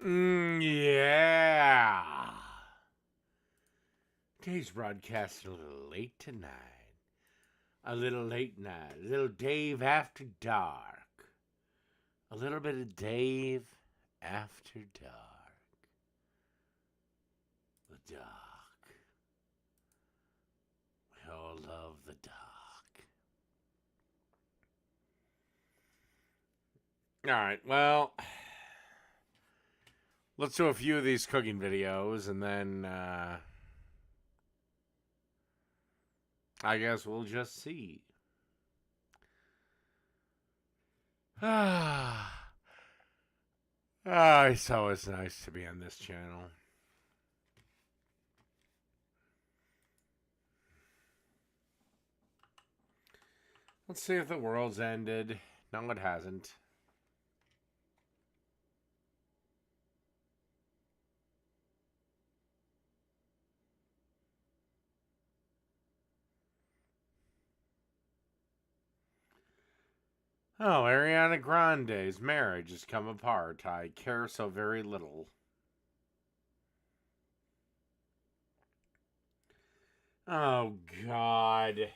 Yeah. Today's broadcast a little late tonight. A little late night. A little Dave After Dark. A little bit of Dave After Dark. The dark. We all love the dark. Alright, well, let's do a few of these cooking videos and then I guess we'll just see. It's always nice to be on this channel. Let's see if the world's ended. No, it hasn't. Oh, Ariana Grande's marriage has come apart. I care so very little. Oh, God.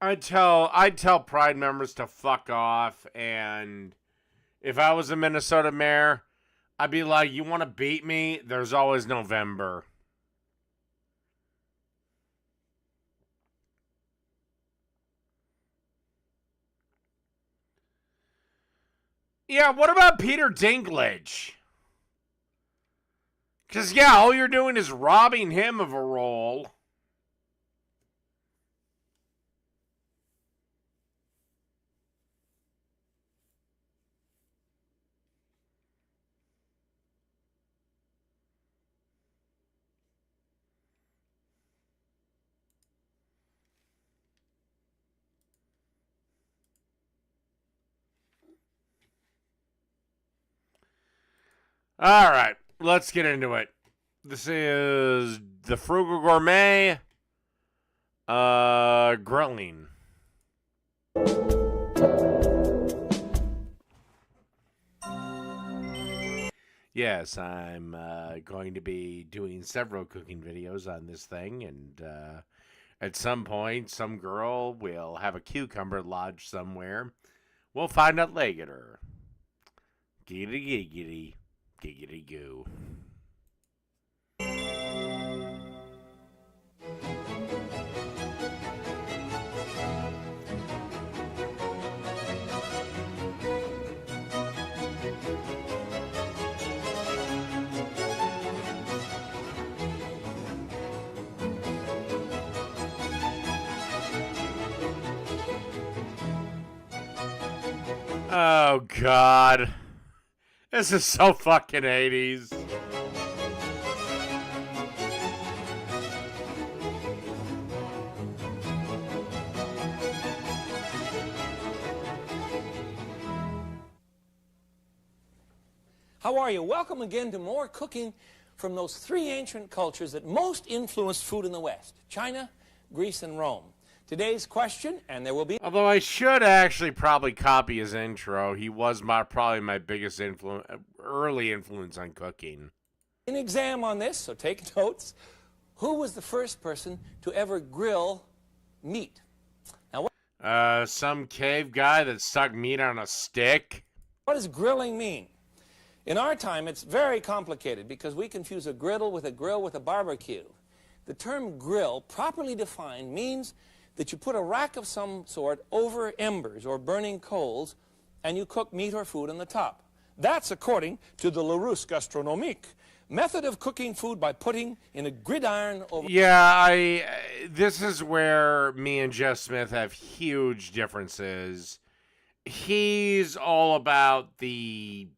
I'd tell Pride members to fuck off, and if I was a Minnesota mayor, I'd be like, you want to beat me? There's always November. Yeah, what about Peter Dinklage? Because, yeah, all you're doing is robbing him of a role. All right, let's get into it. This is the Frugal Gourmet grilling. Yes, I'm going to be doing several cooking videos on this thing, and at some point, some girl will have a cucumber lodged somewhere. We'll find out later. Giggity giggity. Giggity goo. Oh, God. This is so fucking 80s. How are you? Welcome again to more cooking from those three ancient cultures that most influenced food in the West: China, Greece, and Rome. Today's question, and there will be... Although I should actually probably copy his intro. He was probably my biggest early influence on cooking. An exam on this, so take notes. Who was the first person to ever grill meat? Now, Some cave guy that stuck meat on a stick. what does grilling mean? In our time, it's very complicated because we confuse a griddle with a barbecue. The term grill, properly defined, means that you put a rack of some sort over embers or burning coals and you cook meat or food on the top. That's according to the Larousse Gastronomique. Method of cooking food by putting in a gridiron over... Yeah, this is where me and Jeff Smith have huge differences. He's all about the...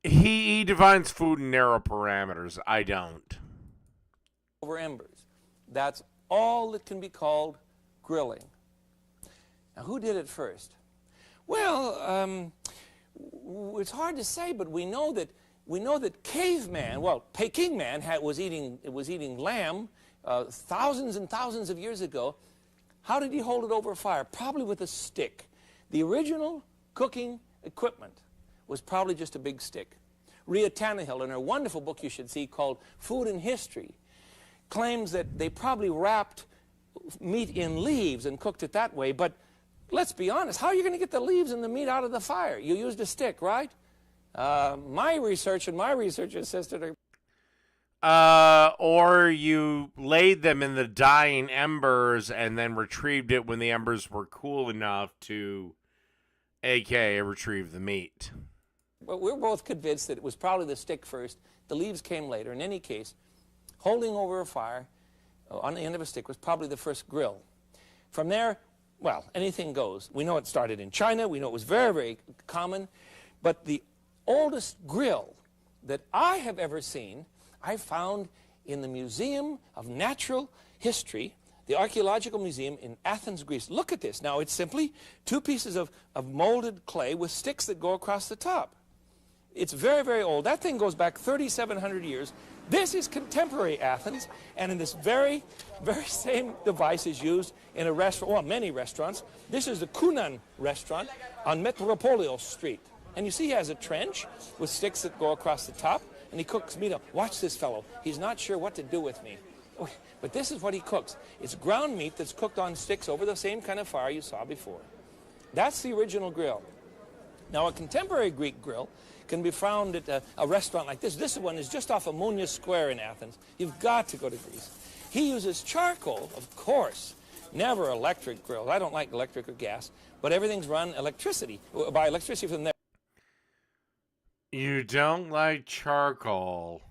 He defines food in narrow parameters. I don't. Over embers. That's all that can be called grilling. Now, who did it first? Well, it's hard to say, but we know that caveman, well, Peking man was eating lamb thousands and thousands of years ago, how did he hold it over fire? Probably with a stick. The original cooking equipment was probably just a big stick. Rhea Tannehill, in her wonderful book you should see called Food and History, claims that they probably wrapped meat in leaves and cooked it that way. But let's be honest, how are you going to get the leaves and the meat out of the fire? You used a stick, right? My research and my research assistant or you laid them in the dying embers and then retrieved it when the embers were cool enough to, aka, retrieve the meat. Well, we're both convinced that it was probably the stick first. The leaves came later. In any case, holding over a fire on the end of a stick was probably the first grill. From there, well, anything goes. We know it started in China. We know it was very, very common. But the oldest grill that I have ever seen, I found in the Museum of Natural History, the Archaeological Museum in Athens, Greece. Look at this. Now, it's simply two pieces of molded clay with sticks that go across the top. It's very, very old. That thing goes back 3,700 years. This is contemporary Athens, and in this very, very same device is used in a restaurant, well, many restaurants. This is the Kunan restaurant on Metropolios Street. And you see he has a trench with sticks that go across the top, and he cooks meat up. Watch this fellow. He's not sure what to do with me. But this is what he cooks. It's ground meat that's cooked on sticks over the same kind of fire you saw before. That's the original grill. Now, a contemporary Greek grill can be found at a restaurant like this. This one is just off of Munia Square in Athens. You've got to go to Greece. He uses charcoal, of course, never electric grills. I don't like electric or gas, but everything's run by electricity from there. You don't like charcoal.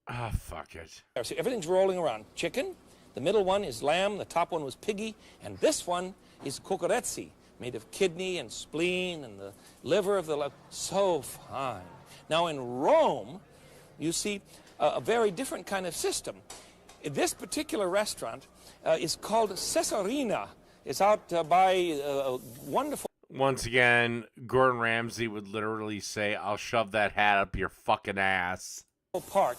Ah, fuck it. So everything's rolling around. Chicken, the middle one is lamb, the top one was piggy, and this one is kokoretsi, made of kidney and spleen and the liver of the left. So fine. Now in Rome, you see a very different kind of system. This particular restaurant is called Caesarina. It's out by a wonderful... Once again, Gordon Ramsay would literally say, I'll shove that hat up your fucking ass. Park.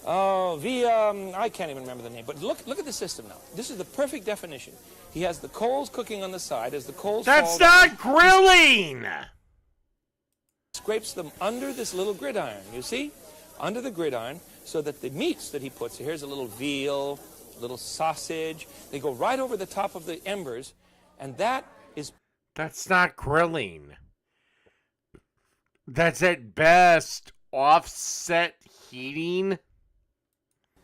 I can't even remember the name, but look at the system now. This is the perfect definition. He has the coals cooking on the side. As the coals That's fall not down, grilling! scrapes them under this little gridiron, you see? Under the gridiron, so that the meats that he puts, here's a little veal, a little sausage, they go right over the top of the embers, and that is... That's not grilling. That's at best offset heating.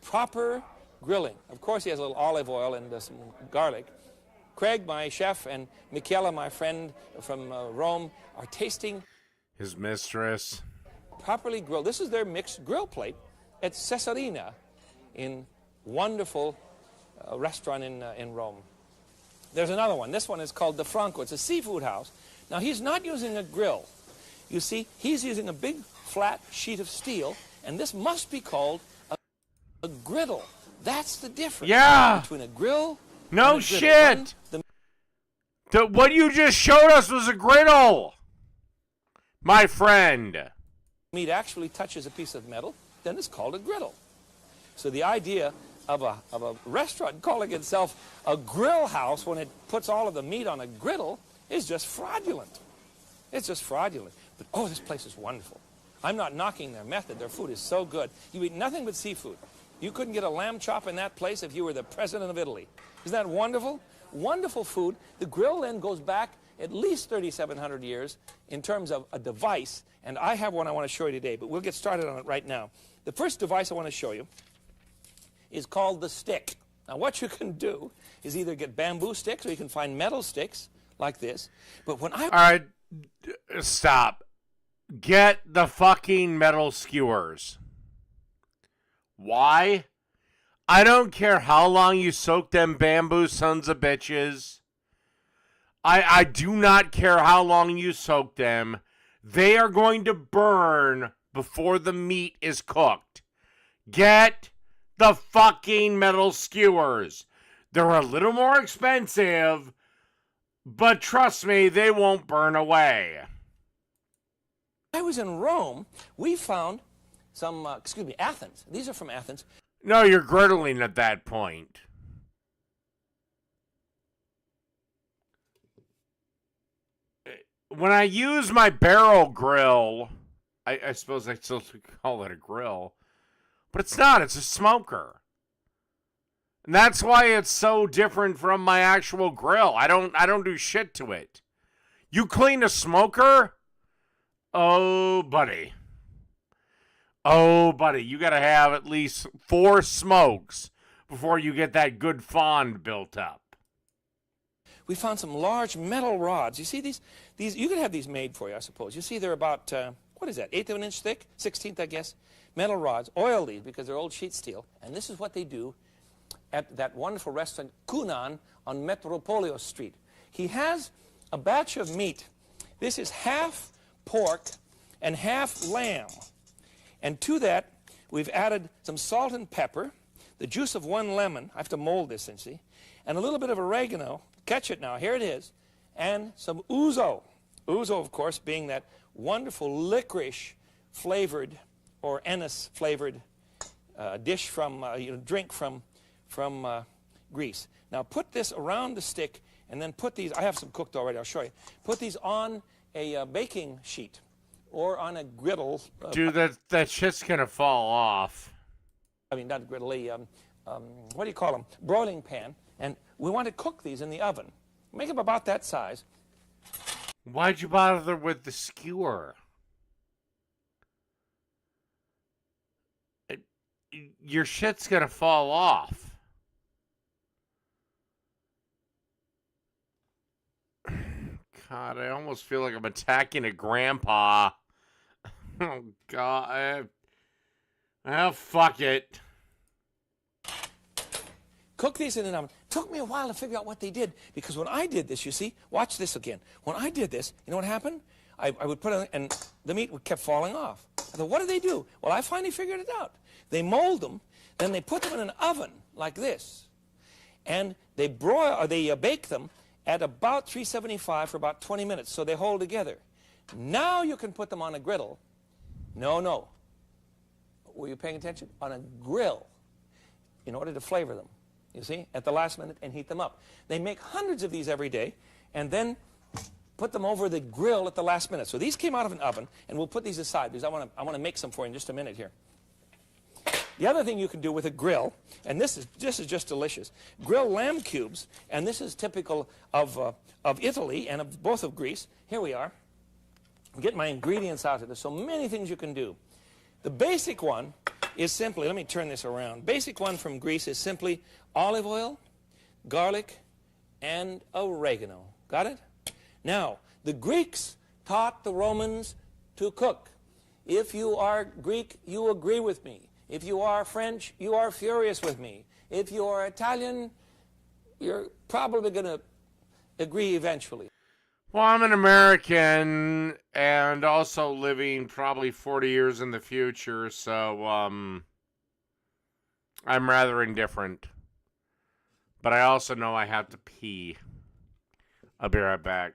proper grilling. Of course, he has a little olive oil and some garlic. Craig, my chef, and Michela, my friend from Rome, are tasting his mistress. Properly grilled. This is their mixed grill plate at Caesarina, in wonderful restaurant in Rome. There's another one. This one is called the Franco. It's a seafood house. Now, he's not using a grill. You see, he's using a big flat sheet of steel, and this must be called a griddle. That's the difference between a grill no and a shit. What you just showed us was a griddle, my friend. Meat actually touches a piece of metal, then it's called a griddle. So the idea of a restaurant calling itself a grill house when it puts all of the meat on a griddle is just fraudulent. It's just fraudulent. But, oh, this place is wonderful. I'm not knocking their method. Their food is so good. You eat nothing but seafood. You couldn't get a lamb chop in that place if you were the president of Italy. Isn't that wonderful? Wonderful food. The grill then goes back at least 3,700 years in terms of a device, and I have one I want to show you today, but we'll get started on it right now. The first device I want to show you is called the stick. Now, what you can do is either get bamboo sticks or you can find metal sticks like this. But when I... All right, stop. Get the fucking metal skewers. Why? I don't care how long you soak them bamboo sons of bitches. I do not care how long you soak them. They are going to burn before the meat is cooked. Get the fucking metal skewers. They're a little more expensive, but trust me, they won't burn away. I was in Rome. We found some, Athens. These are from Athens. No, you're griddling at that point. When I use my barrel grill, I suppose I still call it a grill, but it's not. It's a smoker. And that's why it's so different from my actual grill. I don't do shit to it. You clean a smoker? Oh, buddy. Oh, buddy, you got to have at least 4 smokes before you get that good fond built up. We found some large metal rods. You see these? You could have these made for you, I suppose. You see they're about, what is that, 1/8 of an inch thick? 1/16, I guess. Metal rods. Oil these because they're old sheet steel. And this is what they do at that wonderful restaurant, Cunan, on Metropolio Street. He has a batch of meat. This is half pork and half lamb. And to that, we've added some salt and pepper, the juice of 1 lemon. I have to mold this, you see. And a little bit of oregano. Catch it now. Here it is. And some ouzo. Ouzo, of course, being that wonderful licorice flavored or anise flavored dish from, drink from Greece. Now put this around the stick and then put these, I have some cooked already, I'll show you. Put these on a baking sheet or on a griddle. Dude, that shit's gonna fall off. I mean, not griddle, what do you call them? Broiling pan. And we want to cook these in the oven. Make them about that size. Why'd you bother with the skewer? Your shit's gonna fall off. God, I almost feel like I'm attacking a grandpa. Oh, God. Oh, fuck it. Cook these in an oven. Took me a while to figure out what they did, because when I did this, you see, watch this again. When I did this, you know what happened? I would put it, and the meat kept falling off. I thought, what do they do? Well, I finally figured it out. They mold them, then they put them in an oven like this, and they broil or they bake them at about 375 for about 20 minutes, so they hold together. Now you can put them on a griddle. No. Were you paying attention? On a grill, in order to flavor them. You see, at the last minute, and heat them up. They make hundreds of these every day, and then put them over the grill at the last minute. So these came out of an oven, and we'll put these aside because I want to make some for you in just a minute here. The other thing you can do with a grill, and this is just delicious, grill lamb cubes, and this is typical of Italy and of both of Greece. Here we are. Get my ingredients out here. There's so many things you can do. The basic one is simply, let me turn this around. Basic one from Greece is simply olive oil, garlic, and oregano. Got it? Now, the Greeks taught the Romans to cook. If you are Greek, you agree with me. If you are French, you are furious with me. If you are Italian, you're probably going to agree eventually. Well, I'm an American and also living probably 40 years in the future, so I'm rather indifferent. But I also know I have to pee. I'll be right back.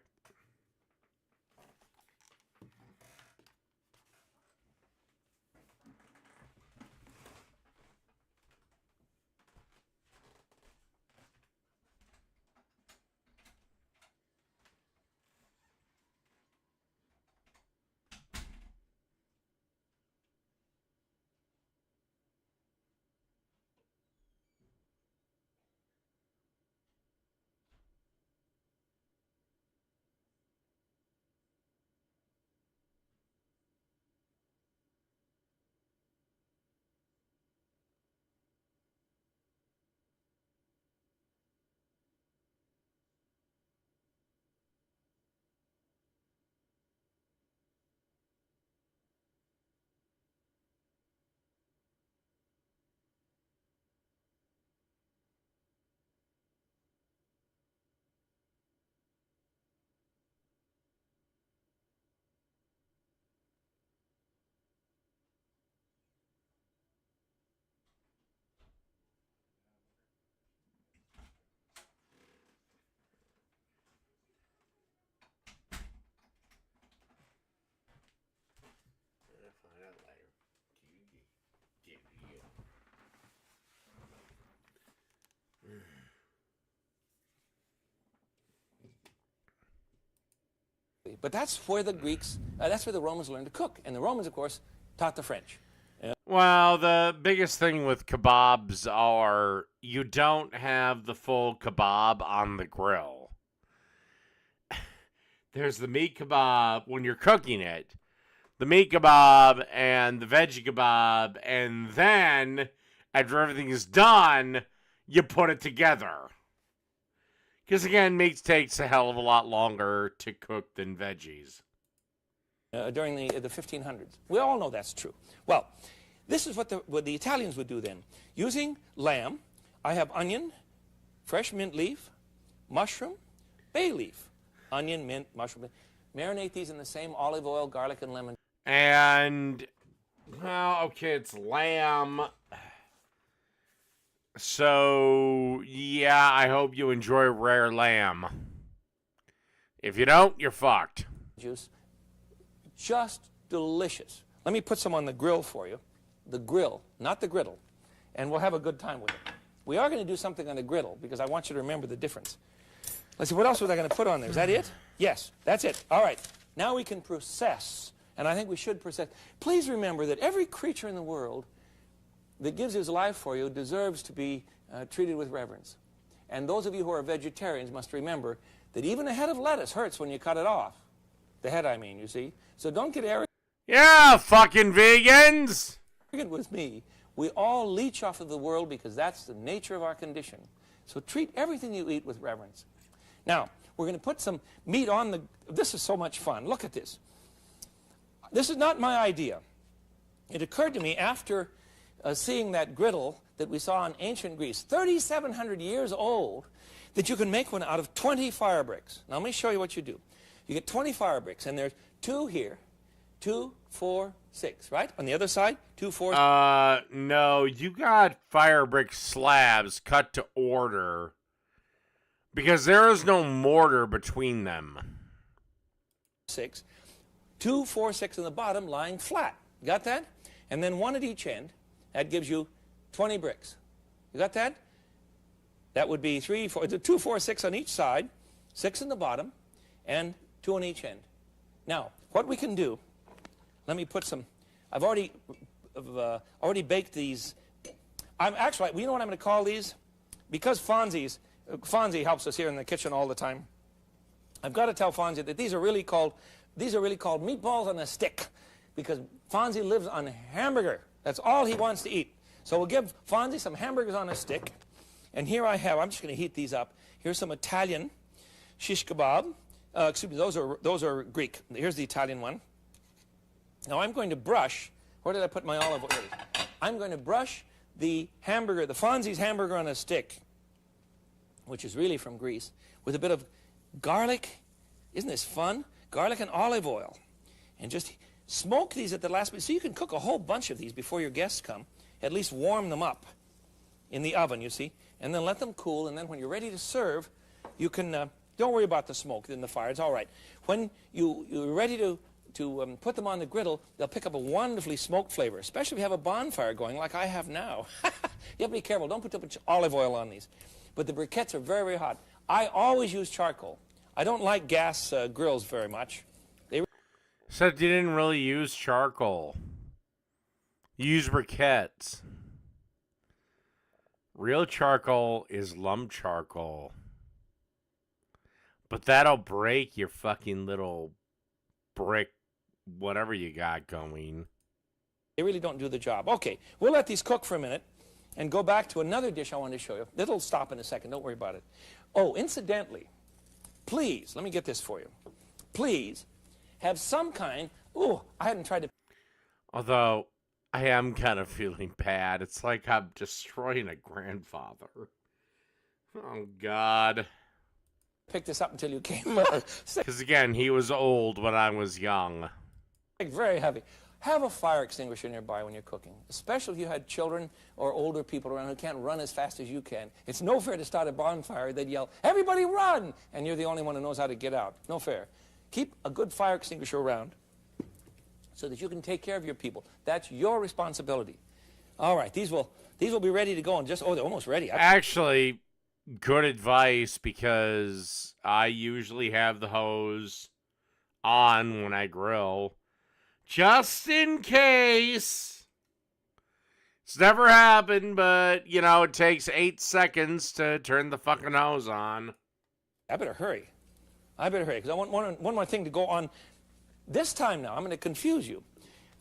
Italy. But that's where the Greeks, that's where the Romans learned to cook. And the Romans, of course, taught the French. Well, the biggest thing with kebabs are you don't have the full kebab on the grill. There's the meat kebab when you're cooking it, the meat kebab and the veggie kebab, and then after everything is done, you put it together. Because again, meat takes a hell of a lot longer to cook than veggies. During the 1500s. We all know that's true. Well, this is what the Italians would do then. Using lamb, I have onion, fresh mint leaf, mushroom, bay leaf. Onion, mint, mushroom. Marinate these in the same olive oil, garlic, and lemon. And, well, okay, it's lamb. So, yeah, I hope you enjoy rare lamb. If you don't, you're fucked. Juice. Just delicious. Let me put some on the grill for you. The grill, not the griddle. And we'll have a good time with it. We are going to do something on the griddle because I want you to remember the difference. Let's see, what else was I going to put on there? Is that it? Yes, that's it. All right. Now we can process. And I think we should process. Please remember that every creature in the world that gives his life for you deserves to be treated with reverence. And those of you who are vegetarians must remember that even a head of lettuce hurts when you cut it off. The head, I mean, you see. So don't get arrogant. Yeah, fucking vegans. With me. We all leech off of the world because that's the nature of our condition. So treat everything you eat with reverence. Now, we're going to put some meat on the... This is so much fun. Look at this. This is not my idea. It occurred to me after seeing that griddle that we saw in ancient Greece, 3,700 years old, that you can make one out of 20 fire bricks. Now, let me show you what you do. You get 20 fire bricks, and there's 2 here, 2, 4, 6, right? On the other side, 2, 4... No, you got fire brick slabs cut to order because there is no mortar between them. 6, 2, 4, 6 on the bottom lying flat. You got that? And then 1 at each end. That gives you 20 bricks. You got that? That would be 3, 4, 2, 4, 6 on each side, 6 in the bottom, and 2 on each end. Now, what we can do, let me put some, I've already baked these. Actually, you know what I'm going to call these? Because Fonzie helps us here in the kitchen all the time. I've got to tell Fonzie that these are really called meatballs on a stick, because Fonzie lives on hamburger. That's all he wants to eat. So we'll give Fonzie some hamburgers on a stick. And here I have, I'm just going to heat these up. Here's some Italian shish kebab. Excuse me, those are Greek. Here's the Italian one. Now I'm going to brush, where did I put my olive oil? I'm going to brush the hamburger, the Fonzie's hamburger on a stick, which is really from Greece, with a bit of garlic. Isn't this fun? Garlic and olive oil. And just smoke these at the last minute. So you can cook a whole bunch of these before your guests come. At least warm them up in the oven, you see. And then let them cool. And then when you're ready to serve, you can, don't worry about the smoke in the fire. It's all right. When you're ready to put them on the griddle, they'll pick up a wonderfully smoked flavor, especially if you have a bonfire going like I have now. You have to be careful. Don't put too much olive oil on these. But the briquettes are very, very hot. I always use charcoal. I don't like gas grills very much. Except you didn't really use charcoal. You use briquettes. Real charcoal is lump charcoal. But that'll break your fucking little brick, whatever you got going. They really don't do the job. Okay, we'll let these cook for a minute and go back to another dish I wanted to show you. It'll stop in a second. Don't worry about it. Oh, incidentally, please, let me get this for you. Please have some kind... Oh, I hadn't tried to... Although, I am kind of feeling bad. It's like I'm destroying a grandfather. Oh, God. Pick this up until you came. Because, again, he was old when I was young. Very heavy. Have a fire extinguisher nearby when you're cooking, especially if you had children or older people around who can't run as fast as you can. It's no fair to start a bonfire. They'd yell, "Everybody run!" And you're the only one who knows how to get out. No fair. Keep a good fire extinguisher around so that you can take care of your people. That's your responsibility. All right, these will be ready to go in just, they're almost ready. Actually, good advice, because I usually have the hose on when I grill, just in case. It's never happened, but, you know, it takes 8 seconds to turn the fucking hose on. I better hurry. Because I want one more thing to go on. This time now, I'm going to confuse you.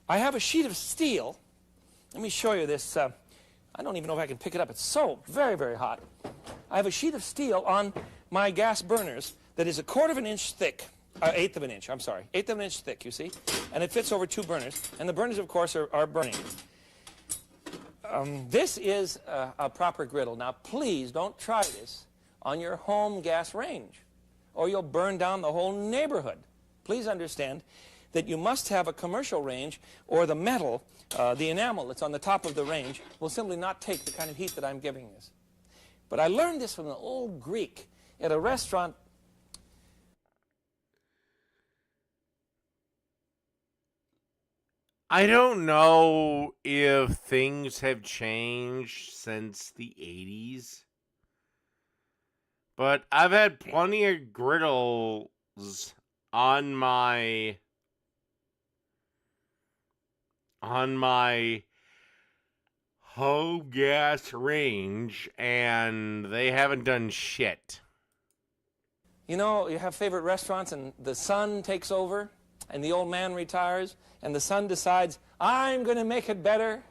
I have a sheet of steel. Let me show you this. I don't even know if I can pick it up. It's so very, very hot. I have a sheet of steel on my gas burners that is 1/4 of an inch thick. 1/8 of an inch, I'm sorry. 1/8 of an inch thick, you see? And it fits over 2 burners. And the burners, of course, are burning. This is a proper griddle. Now, please don't try this on your home gas range, or you'll burn down the whole neighborhood. Please understand that you must have a commercial range, or the metal, the enamel that's on the top of the range, will simply not take the kind of heat that I'm giving this. But I learned this from an old Greek at a restaurant. I don't know if things have changed since the 80s, but I've had plenty of griddles on my home gas range, and they haven't done shit. You know, you have favorite restaurants and the son takes over and the old man retires and the son decides, I'm going to make it better,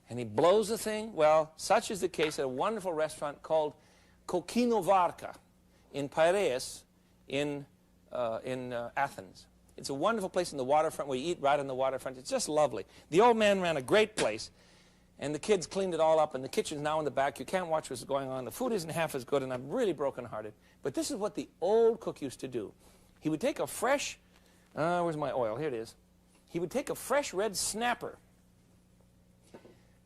and he blows the thing. Well, such is the case at a wonderful restaurant called Kokino Varka in Piraeus in Athens. It's a wonderful place in the waterfront where you eat right on the waterfront. It's just lovely. The old man ran a great place, and the kids cleaned it all up, and the kitchen's now in the back. You can't watch what's going on. The food isn't half as good, and I'm really brokenhearted. But this is what the old cook used to do. He would take a fresh, where's my oil? Here it is. He would take a fresh red snapper.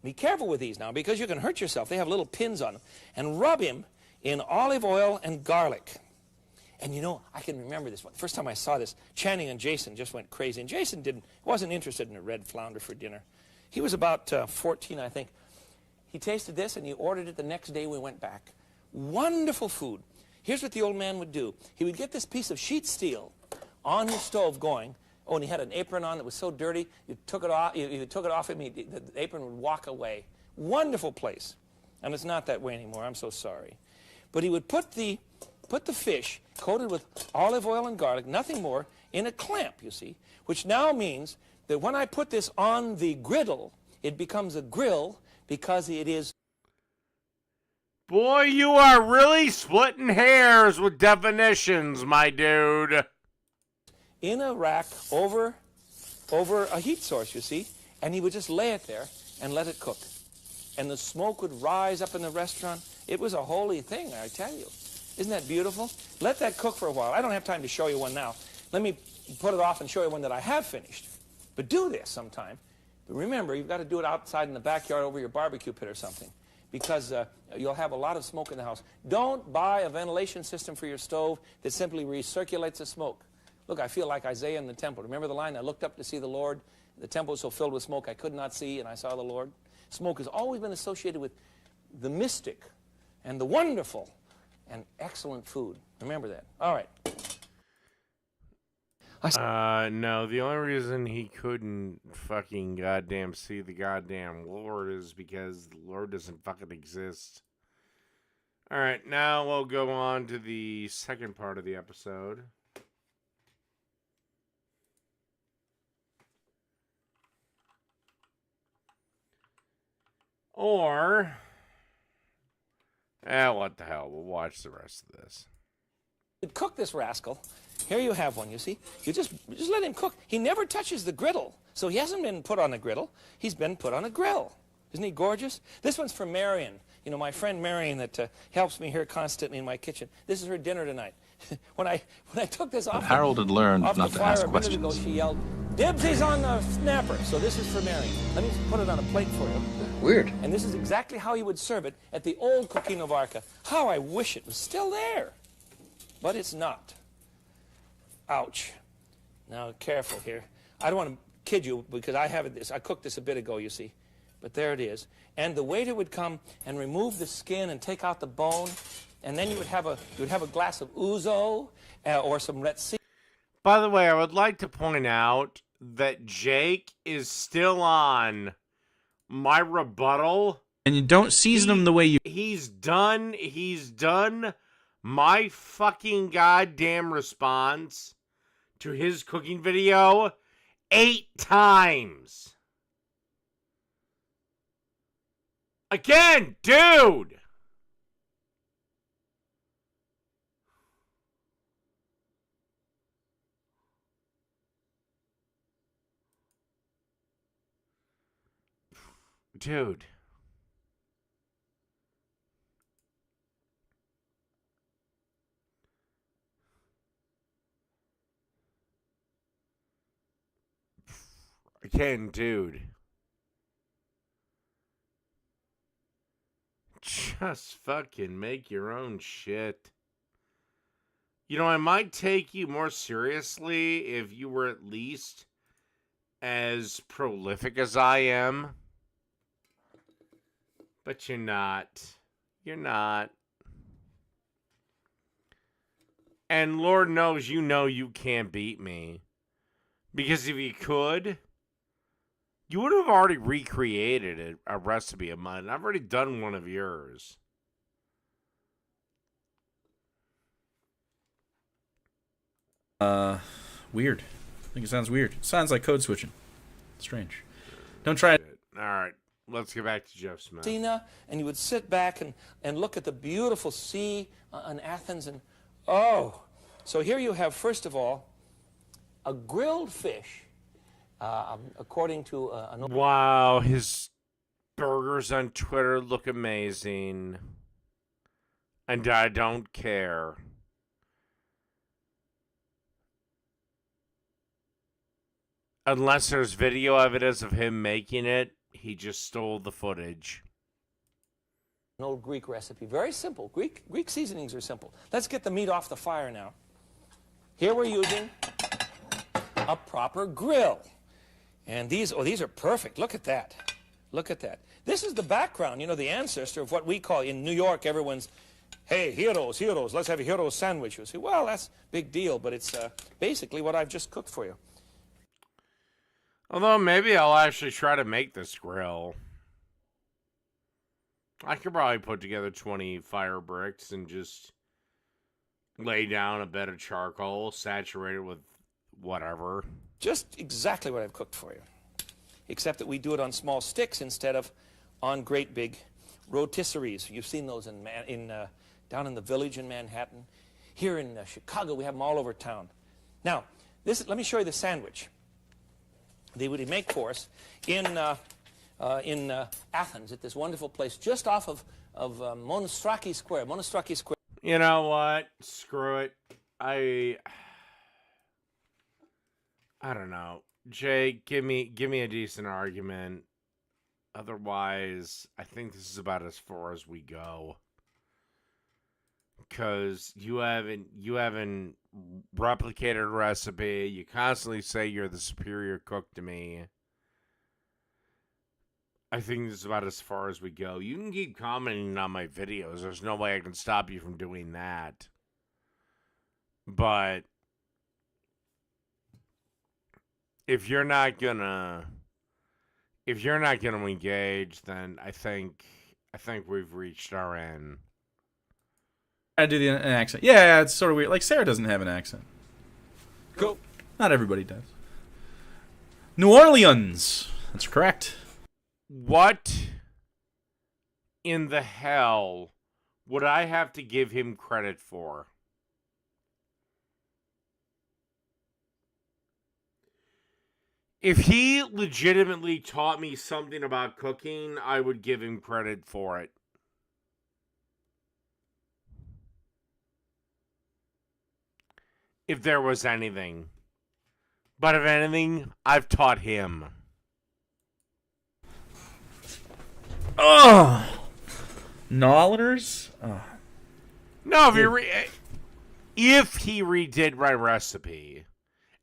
Be careful with these now, because you can hurt yourself. They have little pins on them. And rub him in olive oil and garlic. And you know, I can remember this one. First time I saw this, Channing and Jason just went crazy. And Jason wasn't interested in a red flounder for dinner. He was about 14, I think. He tasted this, and he ordered it the next day. We went back. Wonderful food. Here's what the old man would do. He would get this piece of sheet steel on his stove going. Oh, and he had an apron on that was so dirty, you took it off him, the apron would walk away. Wonderful place. And it's not that way anymore. I'm so sorry. But he would put the fish, coated with olive oil and garlic, nothing more, in a clamp, you see, which now means that when I put this on the griddle, it becomes a grill because it is... Boy, you are really splitting hairs with definitions, my dude. In a rack over a heat source, you see, and he would just lay it there and let it cook. And the smoke would rise up in the restaurant. It was a holy thing, I tell you. Isn't that beautiful? Let that cook for a while. I don't have time to show you one now. Let me put it off and show you one that I have finished. But do this sometime. But remember, you've got to do it outside in the backyard over your barbecue pit or something, because you'll have a lot of smoke in the house. Don't buy a ventilation system for your stove that simply recirculates the smoke. Look, I feel like Isaiah in the temple. Remember the line, I looked up to see the Lord. The temple was so filled with smoke I could not see, and I saw the Lord. Smoke has always been associated with the mystic and the wonderful and excellent food. Remember that. All right. No, the only reason he couldn't fucking goddamn see the goddamn Lord is because the Lord doesn't fucking exist. Alright, now we'll go on to the second part of the episode. Or... what the hell, we'll watch the rest of this. Cook this rascal. Here you have one, you see. You just let him cook. He never touches the griddle. So he hasn't been put on a griddle. He's been put on a grill. Isn't he gorgeous? This one's for Marion. You know, my friend Marion that helps me here constantly in my kitchen. This is her dinner tonight. when I took this off, Harold had learned off not the to fire ask a minute ago, questions. she yelled, "Dibsy's on the snapper." So this is for Marion. Let me put it on a plate for you. Weird. And this is exactly how he would serve it at the old Kokino Varka. How I wish it was still there. But it's not. Ouch. Now, careful here. I don't want to kid you because I cooked this a bit ago, you see. But there it is. And the waiter would come and remove the skin and take out the bone. And then you would have a glass of ouzo or some Red Sea. By the way, I would like to point out that Jake is still on my rebuttal. And you don't season them the way you... He's done my fucking goddamn response to his cooking video 8 times. Again, dude! Dude. Again, dude. Just fucking make your own shit. You know, I might take you more seriously if you were at least as prolific as I am. But you're not. You're not. And Lord knows you know you can't beat me. Because if you could, you would have already recreated a recipe of mine. I've already done one of yours. Weird. I think it sounds weird. It sounds like code switching. Strange. Don't try it. All right. Let's get back to Jeff Smith. And you would sit back and look at the beautiful sea on Athens, and oh. So here you have, first of all, a grilled fish, according to an... Wow, his burgers on Twitter look amazing. And I don't care. Unless there's video evidence of him making it, he just stole the footage. An old Greek recipe. Very simple. Greek seasonings are simple. Let's get the meat off the fire now. Here we're using a proper grill. And these are perfect. Look at that. Look at that. This is the background, you know, the ancestor of what we call in New York, everyone's, hey, heroes, let's have a hero sandwich. You say, well, that's a big deal, but it's basically what I've just cooked for you. Although maybe I'll actually try to make this grill. I could probably put together 20 fire bricks and just lay down a bed of charcoal, saturate it with whatever. Just exactly what I've cooked for you. Except that we do it on small sticks instead of on great big rotisseries. You've seen those down in the Village in Manhattan. Here in Chicago, we have them all over town. Now, let me show you the sandwich they would make for us in Athens at this wonderful place just off of Monostraki Square. Monostraki Square. You know what? Screw it. I don't know. Jake, give me a decent argument. Otherwise, I think this is about as far as we go. Because you haven't replicated a recipe. You constantly say you're the superior cook to me. I think this is about as far as we go. You can keep commenting on my videos. There's no way I can stop you from doing that. But if you're not gonna engage, then I think we've reached our end. I do an accent. Yeah, it's sort of weird. Like, Sarah doesn't have an accent. Go. Not everybody does. New Orleans. That's correct. What in the hell would I have to give him credit for? If he legitimately taught me something about cooking, I would give him credit for it. If there was anything. But if anything, I've taught him. Oh! Knowleders? Oh. No, if he redid my recipe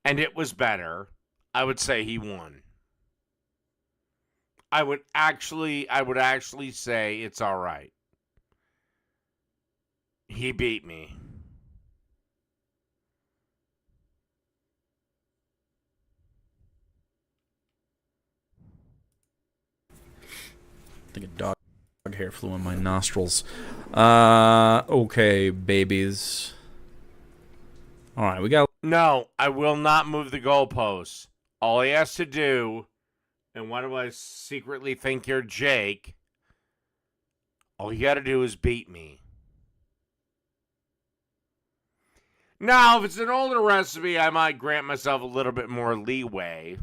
and it was better, I would say he won. I would actually say it's all right. He beat me. I think a dog hair flew in my nostrils. Okay, babies. All right, we got. No, I will not move the goalposts. All he has to do, and why do I secretly think you're Jake? All you got to do is beat me. Now, if it's an older recipe, I might grant myself a little bit more leeway.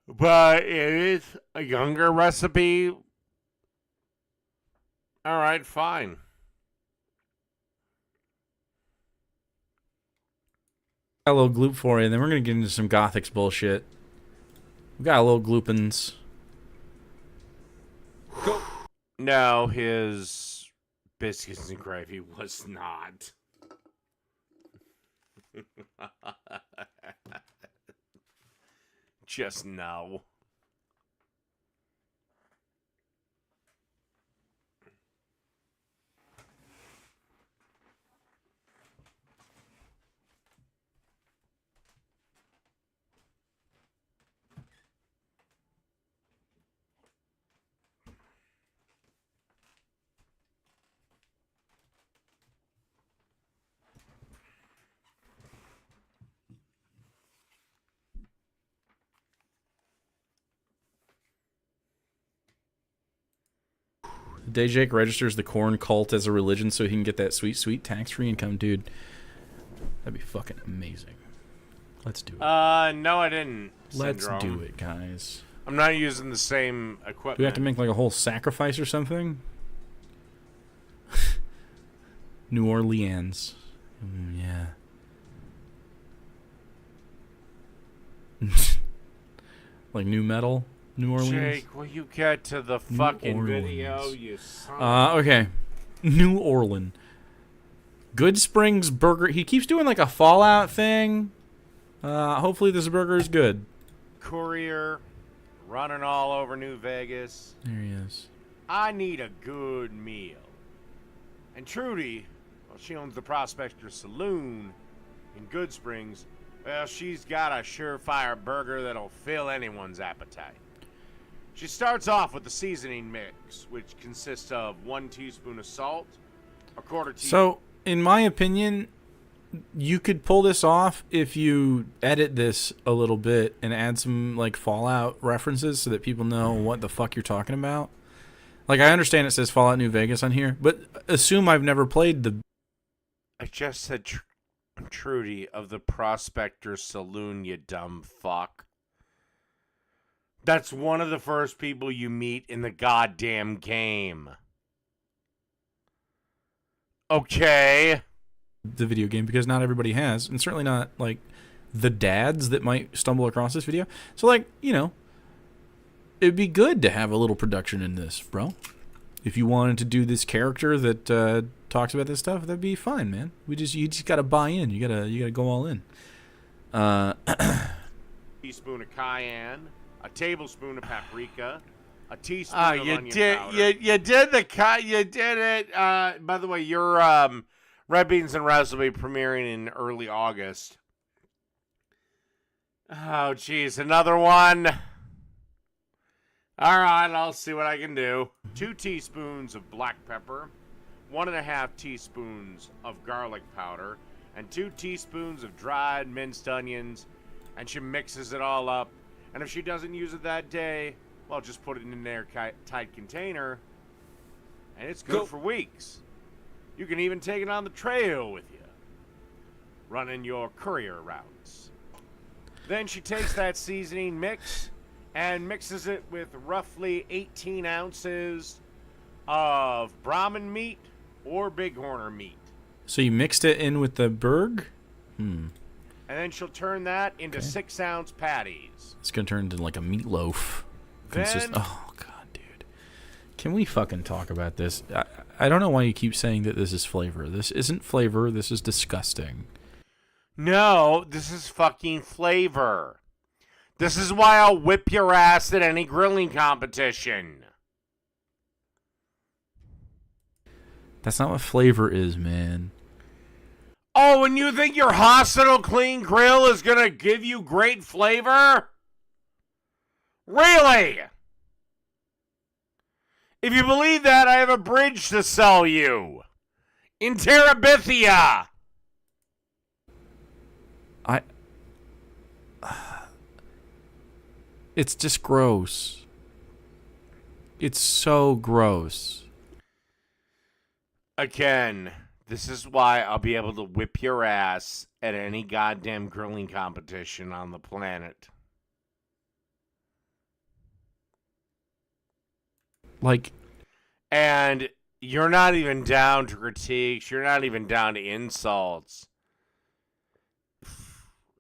But it is a younger recipe. All right, fine. Got a little gloop for you, and then we're gonna get into some Gothics bullshit. We got a little gloopins. No, his biscuits and gravy was not. Just no. The day Jake registers the corn cult as a religion so he can get that sweet, sweet tax-free income, dude. That'd be fucking amazing. Let's do it. No, I didn't. Let's Syndrome. do it, guys. I'm not using the same equipment. Do we have to make like a whole sacrifice or something? New Orleans. Yeah. Like new metal? New Orleans? Jake, will you get to the New fucking video, Orleans. you son Okay. New Orleans. Good Springs Burger. He keeps doing like a Fallout thing. Hopefully this burger is good. Courier, running all over New Vegas. There he is. I need a good meal. And Trudy, well, she owns the Prospector Saloon in Good Springs. Well, she's got a surefire burger that'll fill anyone's appetite. She starts off with the seasoning mix, which consists of 1 teaspoon of salt, a quarter teaspoon. So, in my opinion, you could pull this off if you edit this a little bit and add some like Fallout references so that people know what the fuck you're talking about. Like, I understand it says Fallout New Vegas on here, but assume I've never played the... I just said Trudy of the Prospector Saloon, you dumb fuck. That's one of the first people you meet in the goddamn game. Okay. the video game, because not everybody has, and certainly not, like, the dads that might stumble across this video. So, like, you know, it'd be good to have a little production in this, bro. If you wanted to do this character that talks about this stuff, that'd be fine, man. You just gotta buy in. You gotta go all in. Teaspoon of cayenne, a tablespoon of paprika, a teaspoon of onion powder. You did it. By the way, your Red Beans and Rice will be premiering in early August. Oh, geez, another one. All right, I'll see what I can do. 2 teaspoons of black pepper, 1.5 teaspoons of garlic powder, and 2 teaspoons of dried minced onions. And she mixes it all up. And if she doesn't use it that day, well, just put it in an airtight container, and it's good for weeks. You can even take it on the trail with you, running your courier routes. Then she takes that seasoning mix and mixes it with roughly 18 ounces of Brahmin meat or Bighorner meat. So you mixed it in with the burg? And then she'll turn that into 6-ounce patties. It's gonna turn into like a meatloaf. Oh god, dude. Can we fucking talk about this? I don't know why you keep saying that this is flavor. This isn't flavor. This is disgusting. No, this is fucking flavor. This is why I'll whip your ass at any grilling competition. That's not what flavor is, man. Oh, and you think your hospital clean grill is going to give you great flavor? Really? If you believe that, I have a bridge to sell you. In Terabithia. It's just gross. It's so gross. Again, this is why I'll be able to whip your ass at any goddamn grilling competition on the planet. Like, and you're not even down to critiques. You're not even down to insults.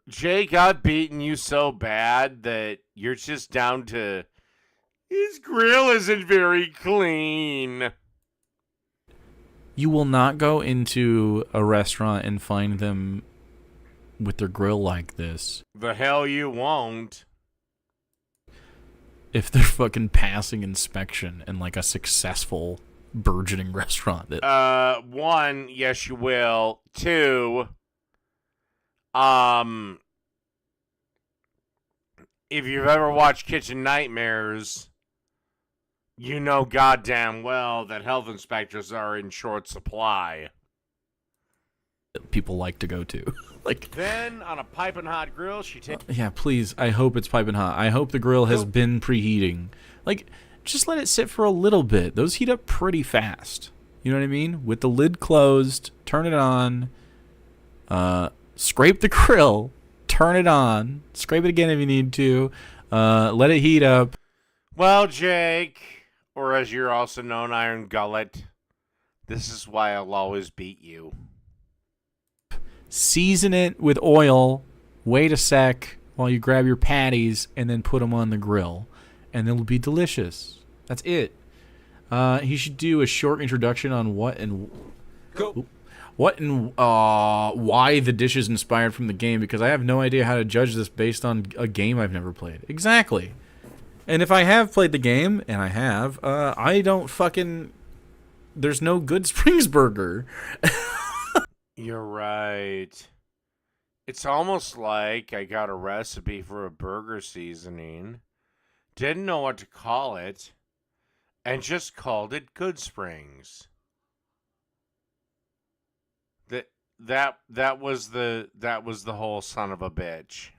Jake got beaten you so bad that you're just down to his grill isn't very clean. you will not go into a restaurant and find them with their grill like this. The hell you won't. If they're fucking passing inspection in like a successful burgeoning restaurant that One, yes you will. Two, if you've ever watched Kitchen Nightmares, you know goddamn well that health inspectors are in short supply. people like to go to. Like, Then, on a piping hot grill, she takes... yeah, please. I hope it's piping hot. I hope the grill has been preheating. Like, just let it sit for a little bit. Those heat up pretty fast. You know what I mean? With the lid closed, turn it on, scrape the grill, turn it on, scrape it again if you need to, let it heat up. Well, Jake, or as you're also known, Iron Gullet, this is why I'll always beat you. Season it with oil, wait a sec while you grab your patties, and then put them on the grill. And it'll be delicious. That's it. He should do a short introduction on why the dish is inspired from the game, because I have no idea how to judge this based on a game I've never played. Exactly. And if I have played the game, and I have, I don't fucking... There's no Good Springs burger. You're right. It's almost like I got a recipe for a burger seasoning, didn't know what to call it, and just called it Good Springs. That was the whole son of a bitch.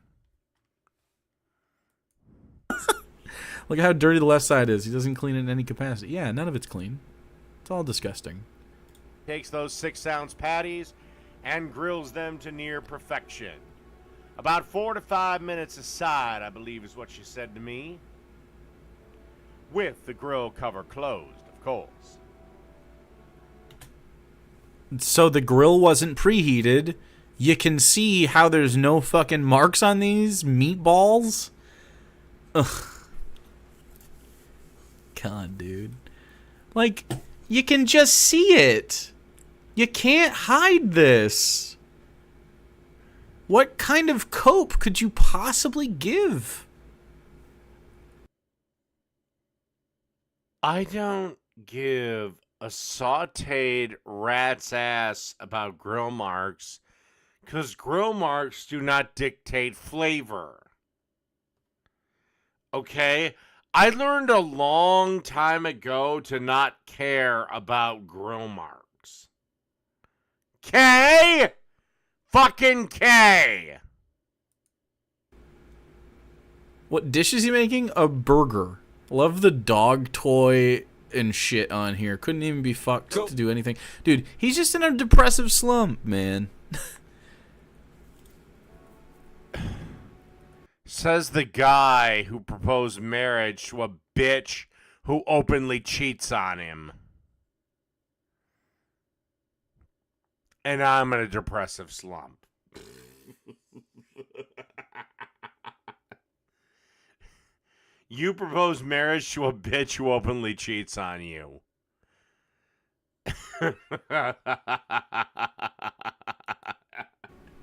Look at how dirty the left side is. He doesn't clean it in any capacity. Yeah, none of it's clean. It's all disgusting. Takes those 6-ounce patties and grills them to near perfection. About 4 to 5 minutes aside, I believe is what she said to me. With the grill cover closed, of course. So the grill wasn't preheated. You can see how there's no fucking marks on these meatballs. Ugh. God, dude. Like, you can just see it. You can't hide this. What kind of cope could you possibly give? I don't give a sauteed rat's ass about grill marks, because grill marks do not dictate flavor. Okay? I learned a long time ago to not care about grill marks. K? Fucking K! What dish is he making? A burger. Love the dog toy and shit on here. Couldn't even be fucked to do anything. Dude, he's just in a depressive slump, man. Says the guy who proposed marriage to a bitch who openly cheats on him. And I'm in a depressive slump. You propose marriage to a bitch who openly cheats on you.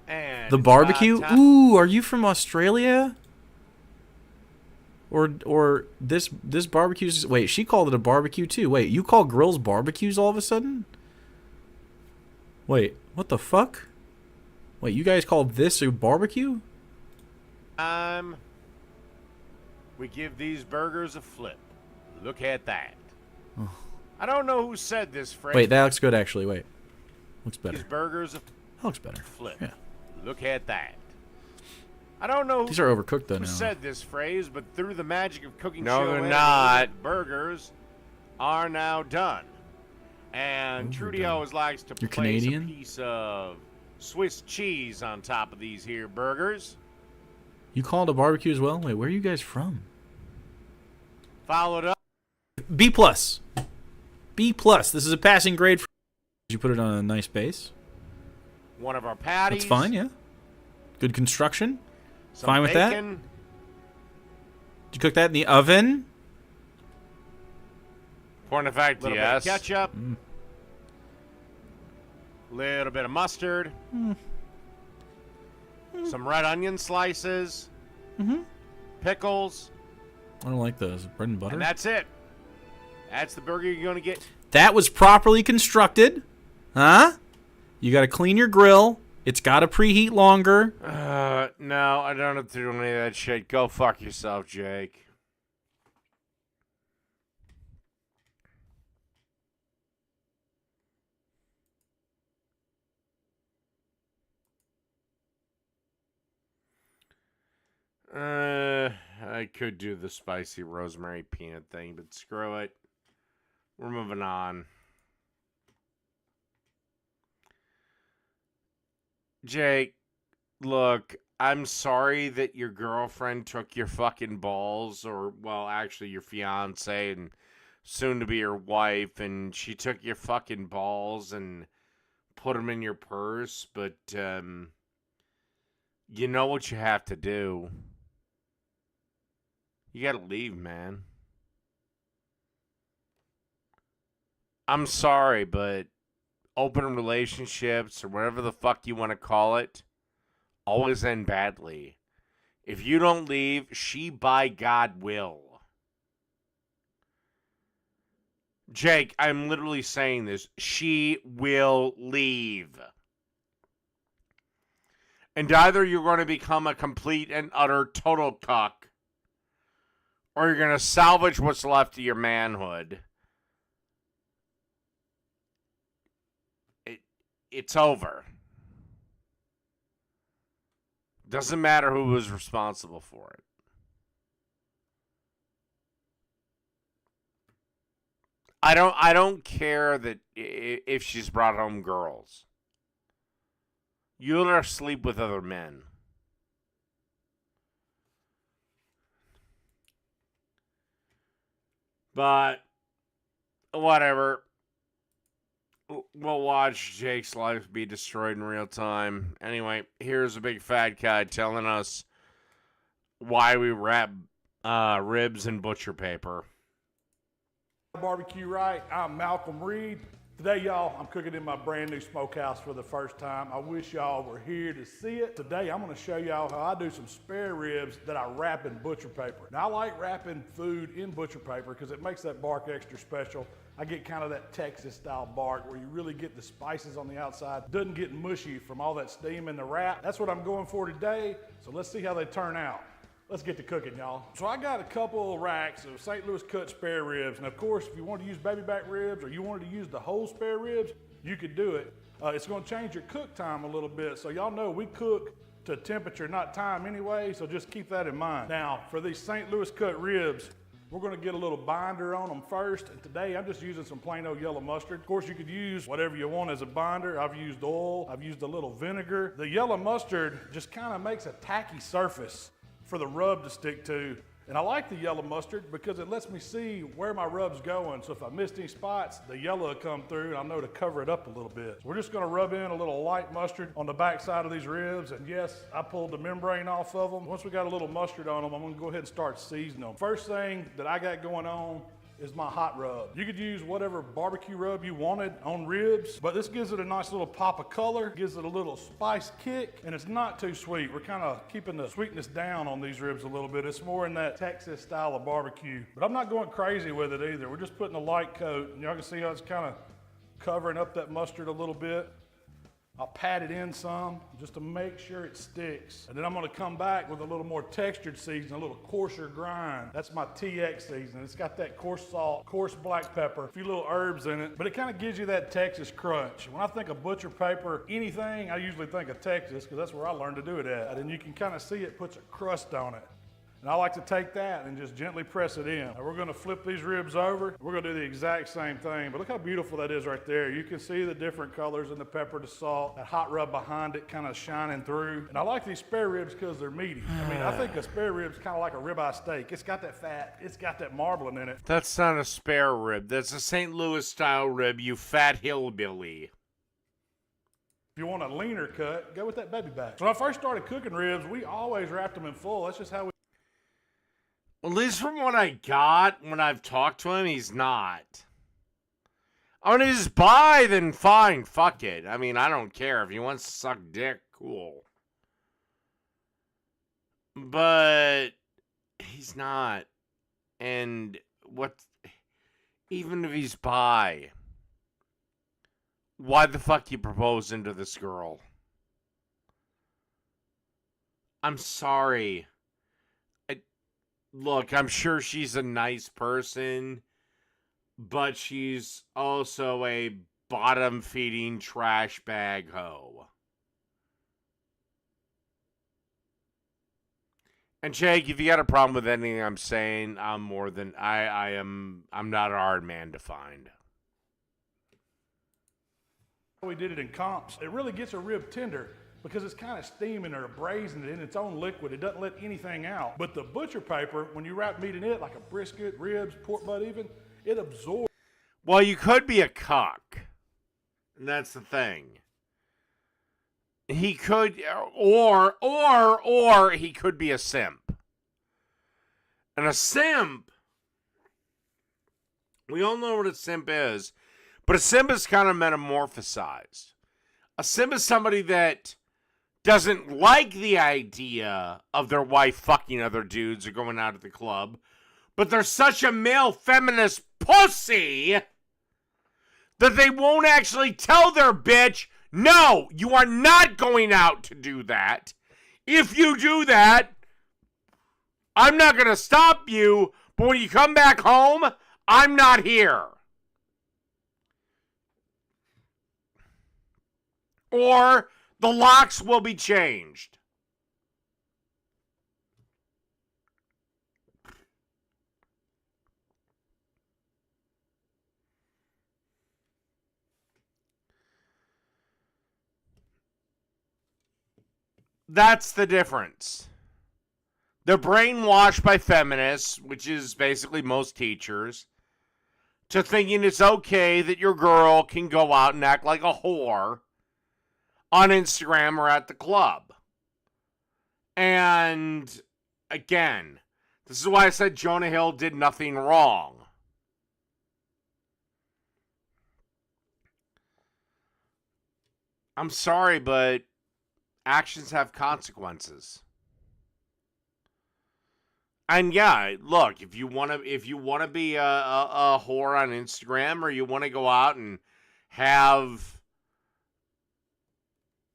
And The barbecue? Ooh, are you from Australia? Or this barbecue's... Wait, she called it a barbecue too. Wait, you call grills barbecues all of a sudden? Wait, what the fuck? Wait, you guys call this a barbecue? with we give these burgers a flip. Look at that. I don't know who said this phrase. Wait, that looks good actually. Wait. Looks better. These burgers a That looks better. flip. Yeah. Look at that. I don't know These are overcooked though who now. said this phrase, but through the magic of cooking No, show they're editing, not. burgers are now done. And Ooh, Trudy they're done. always likes to You're place Canadian? a piece of Swiss cheese on top of these here burgers. You call it a barbecue as well? Wait, where are you guys from? Followed up. B plus. B plus. This is a passing grade. For you put it on a nice base. One of our patties. That's fine. Yeah. Good construction. Some Fine with that? bacon. Did you cook that in the oven? Point of fact, Little yes. bit of ketchup. Little bit of mustard. Some red onion slices. Pickles. I don't like those. Bread and butter. And that's it. That's the burger you're going to get. That was properly constructed. Huh? You got to clean your grill. It's got to preheat longer. No, I don't have to do any of that shit. Go fuck yourself, Jake. I could do the spicy rosemary peanut thing, but screw it. We're moving on. Jake, look, I'm sorry that your girlfriend took your fucking balls, or, well, actually your fiance and soon to be your wife, and she took your fucking balls and put them in your purse, but, you know what you have to do. You gotta leave, man. I'm sorry, but open relationships, or whatever the fuck you want to call it, always end badly. If you don't leave, she by God will. Jake, I'm literally saying this. She will leave. And either you're going to become a complete and utter total cuck, or you're going to salvage what's left of your manhood. It's over. Doesn't matter who was responsible for it. I don't care that if she's brought home girls. You let her sleep with other men. But whatever. We'll watch Jake's life be destroyed in real time. Anyway, here's a big fat guy telling us why we wrap ribs in butcher paper. Barbecue Right. I'm Malcolm Reed. Today, y'all, I'm cooking in my brand new smokehouse for the first time. I wish y'all were here to see it. Today, I'm gonna show y'all how I do some spare ribs that I wrap in butcher paper. Now, I like wrapping food in butcher paper because it makes that bark extra special. I get kind of that Texas style bark where you really get the spices on the outside. Doesn't get mushy from all that steam in the wrap. That's what I'm going for today. So let's see how they turn out. Let's get to cooking, y'all. So I got a couple of racks of St. Louis cut spare ribs. And of course, if you want to use baby back ribs or you wanted to use the whole spare ribs, you could do it. It's gonna change your cook time a little bit. So y'all know we cook to temperature, not time anyway. So just keep that in mind. Now, for these St. Louis cut ribs, we're gonna get a little binder on them first. And today I'm just using some plain old yellow mustard. Of course, you could use whatever you want as a binder. I've used oil, I've used a little vinegar. The yellow mustard just kind of makes a tacky surface for the rub to stick to. And I like the yellow mustard because it lets me see where my rub's going. So if I missed any spots, the yellow will come through and I know to cover it up a little bit. So we're just gonna rub in a little light mustard on the back side of these ribs. And yes, I pulled the membrane off of them. Once we got a little mustard on them, I'm gonna go ahead and start seasoning them. First thing that I got going on is my hot rub. You could use whatever barbecue rub you wanted on ribs, but this gives it a nice little pop of color, gives it a little spice kick, and it's not too sweet. We're kind of keeping the sweetness down on these ribs a little bit. It's more in that Texas style of barbecue, but I'm not going crazy with it either. We're just putting a light coat, and y'all can see how it's kind of covering up that mustard a little bit. I'll pat it in some just to make sure it sticks. And then I'm gonna come back with a little more textured season, a little coarser grind. That's my TX season. It's got that coarse salt, coarse black pepper, a few little herbs in it, but it kind of gives you that Texas crunch. When I think of butcher paper, anything, I usually think of Texas because that's where I learned to do it at. And you can kind of see it puts a crust on it. And I like to take that and just gently press it in. Now we're gonna flip these ribs over. We're gonna do the exact same thing, but look how beautiful that is right there. You can see the different colors in the pepper, the salt, that hot rub behind it kind of shining through. And I like these spare ribs because they're meaty. I mean, I think a spare rib's kind of like a ribeye steak. It's got that fat, it's got that marbling in it. That's not a spare rib. That's a St. Louis style rib, you fat hillbilly. If you want a leaner cut, go with that baby back. So when I first started cooking ribs, we always wrapped them in full. That's just how we At least from what I got when I've talked to him, he's not. I mean, if he's bi, then fine, fuck it. I mean, I don't care. If he wants to suck dick, cool. But he's not. And even if he's bi, why the fuck you proposing to this girl? I'm sorry. Look, I'm sure she's a nice person, but she's also a bottom-feeding trash bag hoe. And Jake, if you got a problem with anything I'm saying, I'm not a hard man to find. we did it in comps. It really gets a rib tender because it's kind of steaming or braising it in its own liquid. It doesn't let anything out. But the butcher paper, when you wrap meat in it, like a brisket, ribs, pork butt even, it absorbs. Well, you could be a cock. And that's the thing. He could, or he could be a simp. And a simp, we all know what a simp is, but a simp is kind of metamorphosized. A simp is somebody that doesn't like the idea of their wife fucking other dudes or going out at the club, but they're such a male feminist pussy that they won't actually tell their bitch, no, you are not going out to do that. If you do that, I'm not going to stop you, but when you come back home, I'm not here. Or the locks will be changed. That's the difference. They're brainwashed by feminists, which is basically most teachers, to thinking it's okay that your girl can go out and act like a whore on Instagram or at the club. And again, this is why I said Jonah Hill did nothing wrong. I'm sorry, but actions have consequences. And yeah, look, if you want to be a whore on Instagram, or you want to go out and have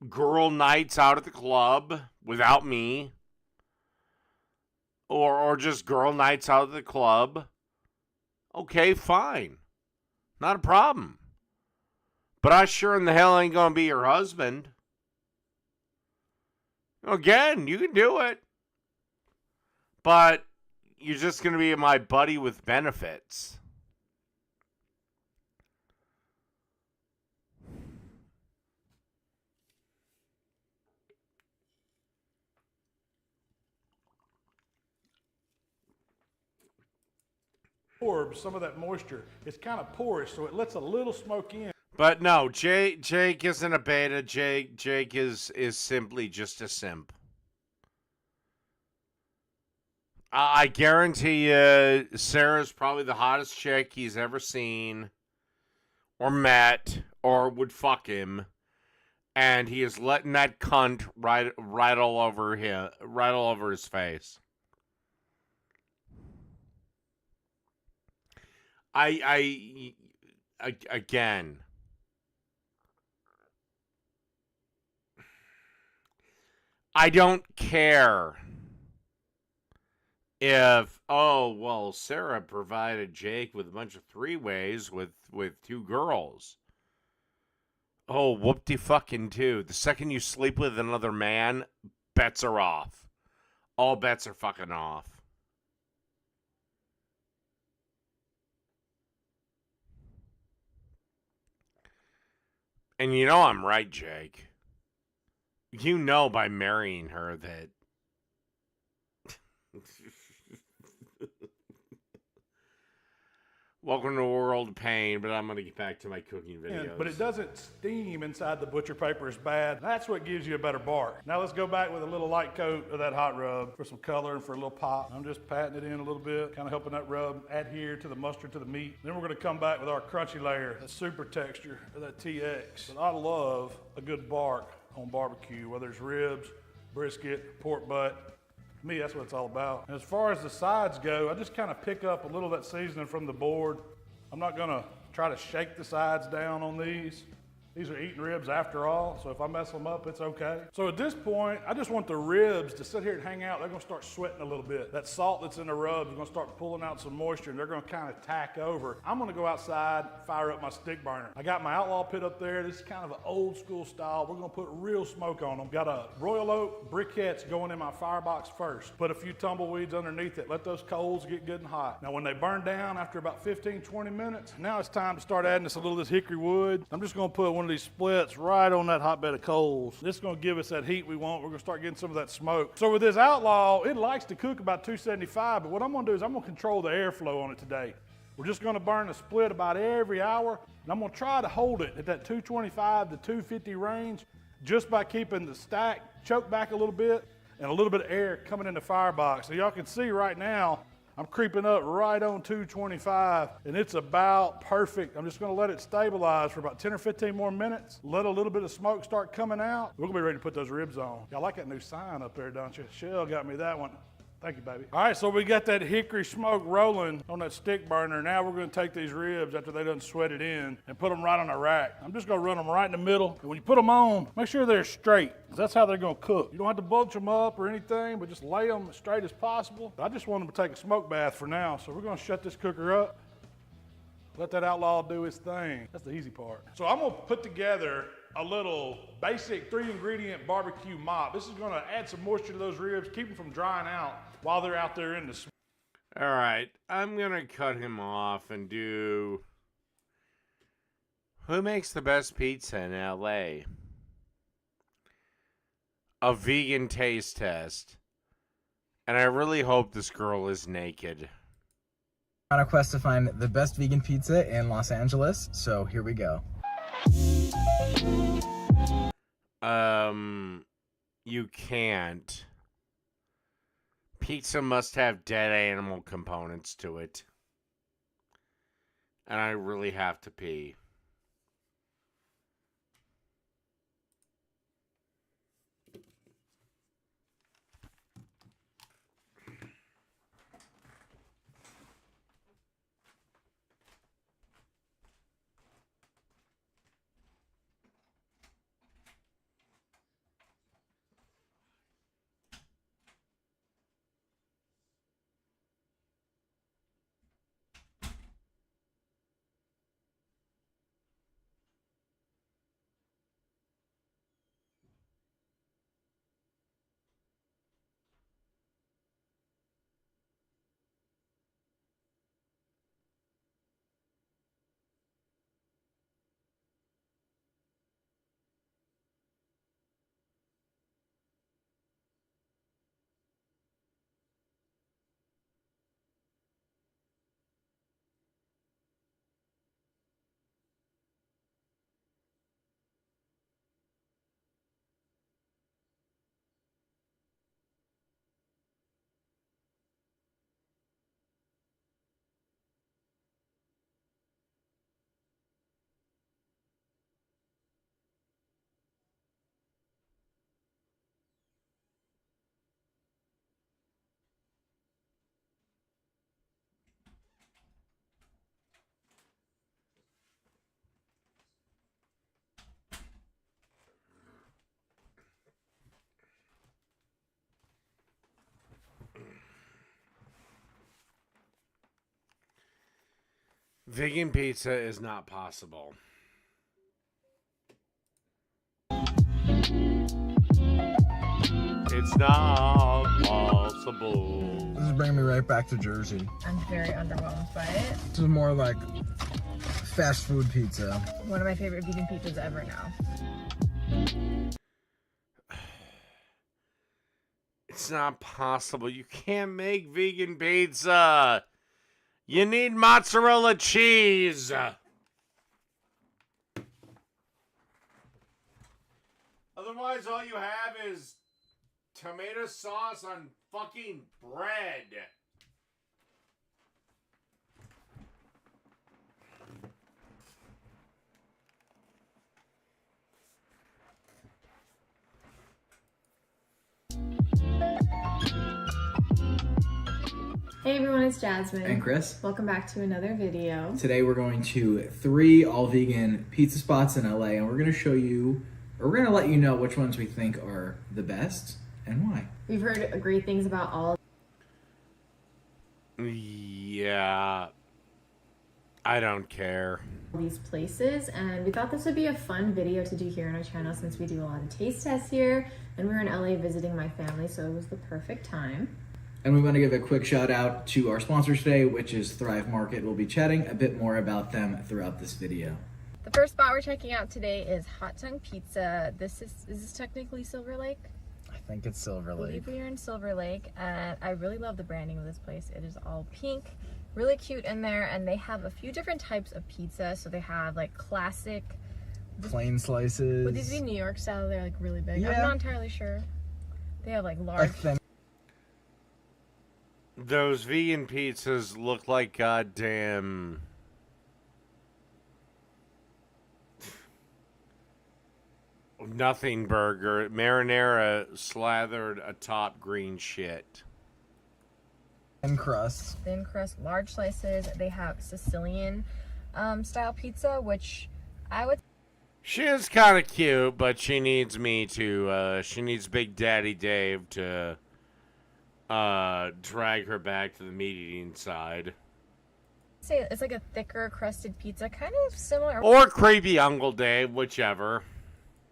girl nights out at the club without me, or just girl nights out at the club, okay, fine. Not a problem. But I sure in the hell ain't gonna be your husband. Again, you can do it. But you're just going to be my buddy with benefits. Some of that moisture. It's kind of porous, so it lets a little smoke in. But no, Jake isn't a beta. Jake is simply just a simp. I guarantee you, Sarah's probably the hottest chick he's ever seen, or met, or would fuck him, and he is letting that cunt right all over his face. Again, I don't care if, oh, well, Sarah provided Jake with a bunch of three-ways with two girls. Oh, whoop-de-fucking-do. The second you sleep with another man, bets are off. All bets are fucking off. And you know I'm right, Jake. You know by marrying her that... Welcome to a world of pain, but I'm going to get back to my cooking videos. But it doesn't steam inside the butcher paper as bad. That's what gives you a better bark. Now let's go back with a little light coat of that hot rub for some color and for a little pop. I'm just patting it in a little bit, kind of helping that rub adhere to the mustard, to the meat. Then we're going to come back with our crunchy layer, that super texture of that TX. But I love a good bark on barbecue, whether it's ribs, brisket, pork butt. To me, that's what it's all about. And as far as the sides go, I just kind of pick up a little of that seasoning from the board. I'm not gonna try to shake the sides down on these. These are eating ribs after all, so if I mess them up, it's okay. So at this point, I just want the ribs to sit here and hang out. They're gonna start sweating a little bit. That salt that's in the rubs is gonna start pulling out some moisture, and they're gonna kind of tack over. I'm gonna go outside, fire up my stick burner. I got my outlaw pit up there. This is kind of an old school style. We're gonna put real smoke on them. Got a Royal Oak briquettes going in my firebox first. Put a few tumbleweeds underneath it. Let those coals get good and hot. Now when they burn down after about 15, 20 minutes, now it's time to start adding us a little of this hickory wood. I'm just gonna put one of these splits right on that hotbed of coals. This is gonna give us that heat we want. We're gonna start getting some of that smoke. So with this outlaw, it likes to cook about 275, but what I'm gonna do is I'm gonna control the airflow on it today. We're just gonna burn a split about every hour, and I'm gonna try to hold it at that 225 to 250 range just by keeping the stack choked back a little bit and a little bit of air coming in the firebox. So y'all can see right now, I'm creeping up right on 225, and it's about perfect. I'm just gonna let it stabilize for about 10 or 15 more minutes, let a little bit of smoke start coming out. We're gonna be ready to put those ribs on. Y'all like that new sign up there, don't you? Shell got me that one. Thank you, baby. All right, so we got that hickory smoke rolling on that stick burner. Now we're gonna take these ribs after they done sweat it in and put them right on a rack. I'm just gonna run them right in the middle. And when you put them on, make sure they're straight, because that's how they're gonna cook. You don't have to bunch them up or anything, but just lay them as straight as possible. I just want them to take a smoke bath for now, so we're gonna shut this cooker up. Let that outlaw do his thing. That's the easy part. So I'm gonna put together a little basic 3-ingredient barbecue mop. This is gonna add some moisture to those ribs, keep them from drying out while they're out there in the smoke. All right, I'm going to cut him off and do... Who makes the best pizza in LA? A vegan taste test. And I really hope this girl is naked. On a quest to find the best vegan pizza in Los Angeles, so here we go. You can't. Pizza must have dead animal components to it. And I really have to pee. Vegan pizza is not possible. It's not possible. This is bringing me right back to Jersey. I'm very underwhelmed by it. This is more like fast food pizza. One of my favorite vegan pizzas ever now. It's not possible. You can't make vegan pizza. You need mozzarella cheese. Otherwise, all you have is tomato sauce on fucking bread. Hey everyone, it's Jasmine. And Chris. Welcome back to another video. Today we're going to 3 all-vegan pizza spots in LA, and we're going to show you, or we're going to let you know which ones we think are the best and why. We've heard great things about all Yeah. I don't care. these places, and we thought this would be a fun video to do here on our channel since we do a lot of taste tests here, and we were in LA visiting my family, so it was the perfect time. And we want to give a quick shout out to our sponsors today, which is Thrive Market. We'll be chatting a bit more about them throughout this video. The first spot we're checking out today is Hot Tongue Pizza. Is this technically Silver Lake? I think it's Silver I Lake. believe we are in Silver Lake, and I really love the branding of this place. It is all pink, really cute in there, and they have a few different types of pizza. So they have like classic, Plain slices. would these be New York style? They're like really big. Yeah. I'm not entirely sure. They have like I large. think Those vegan pizzas look like goddamn... nothing burger. Marinara slathered atop green shit. thin crust. Thin crust, large slices. They have Sicilian style pizza, which I would She is kind of cute, but she needs me to, she needs Big Daddy Dave to, drag her back to the meat eating side. say it's like a thicker crusted pizza, kind of similar. Or creepy Uncle Dave, whichever.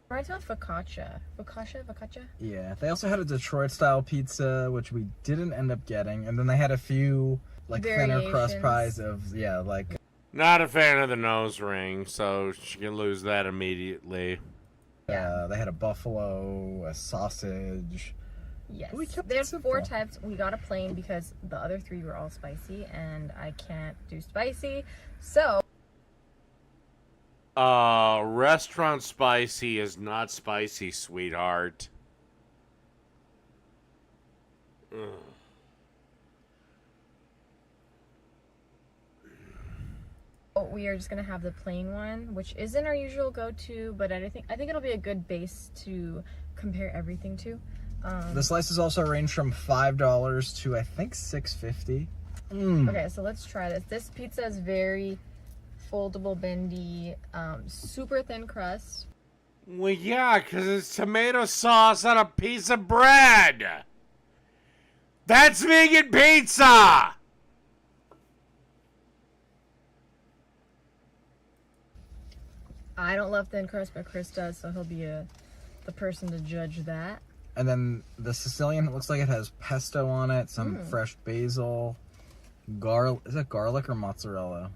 Reminds me of focaccia. Focaccia? Yeah, they also had a Detroit-style pizza, which we didn't end up getting, and then they had a few like thinner crust Variations. pies of like Not a fan of the nose ring, so she can lose that immediately. they had a buffalo, a sausage. Yes. We kept it There's simple. 4 types. We got a plain because the other 3 were all spicy, and I can't do spicy. So, Restaurant spicy is not spicy, sweetheart. Ugh. we are just gonna have the plain one, which isn't our usual go-to, but I think it'll be a good base to compare everything to. The slices also range from $5 to I think $6.50. Okay, so let's try this. This pizza is very foldable, bendy, super thin crust. Well, yeah, because it's tomato sauce on a piece of bread. That's vegan pizza! I don't love thin crust, but Chris does, so he'll be the person to judge that. And then the Sicilian, it looks like it has pesto on it, some fresh basil, is it garlic or mozzarella?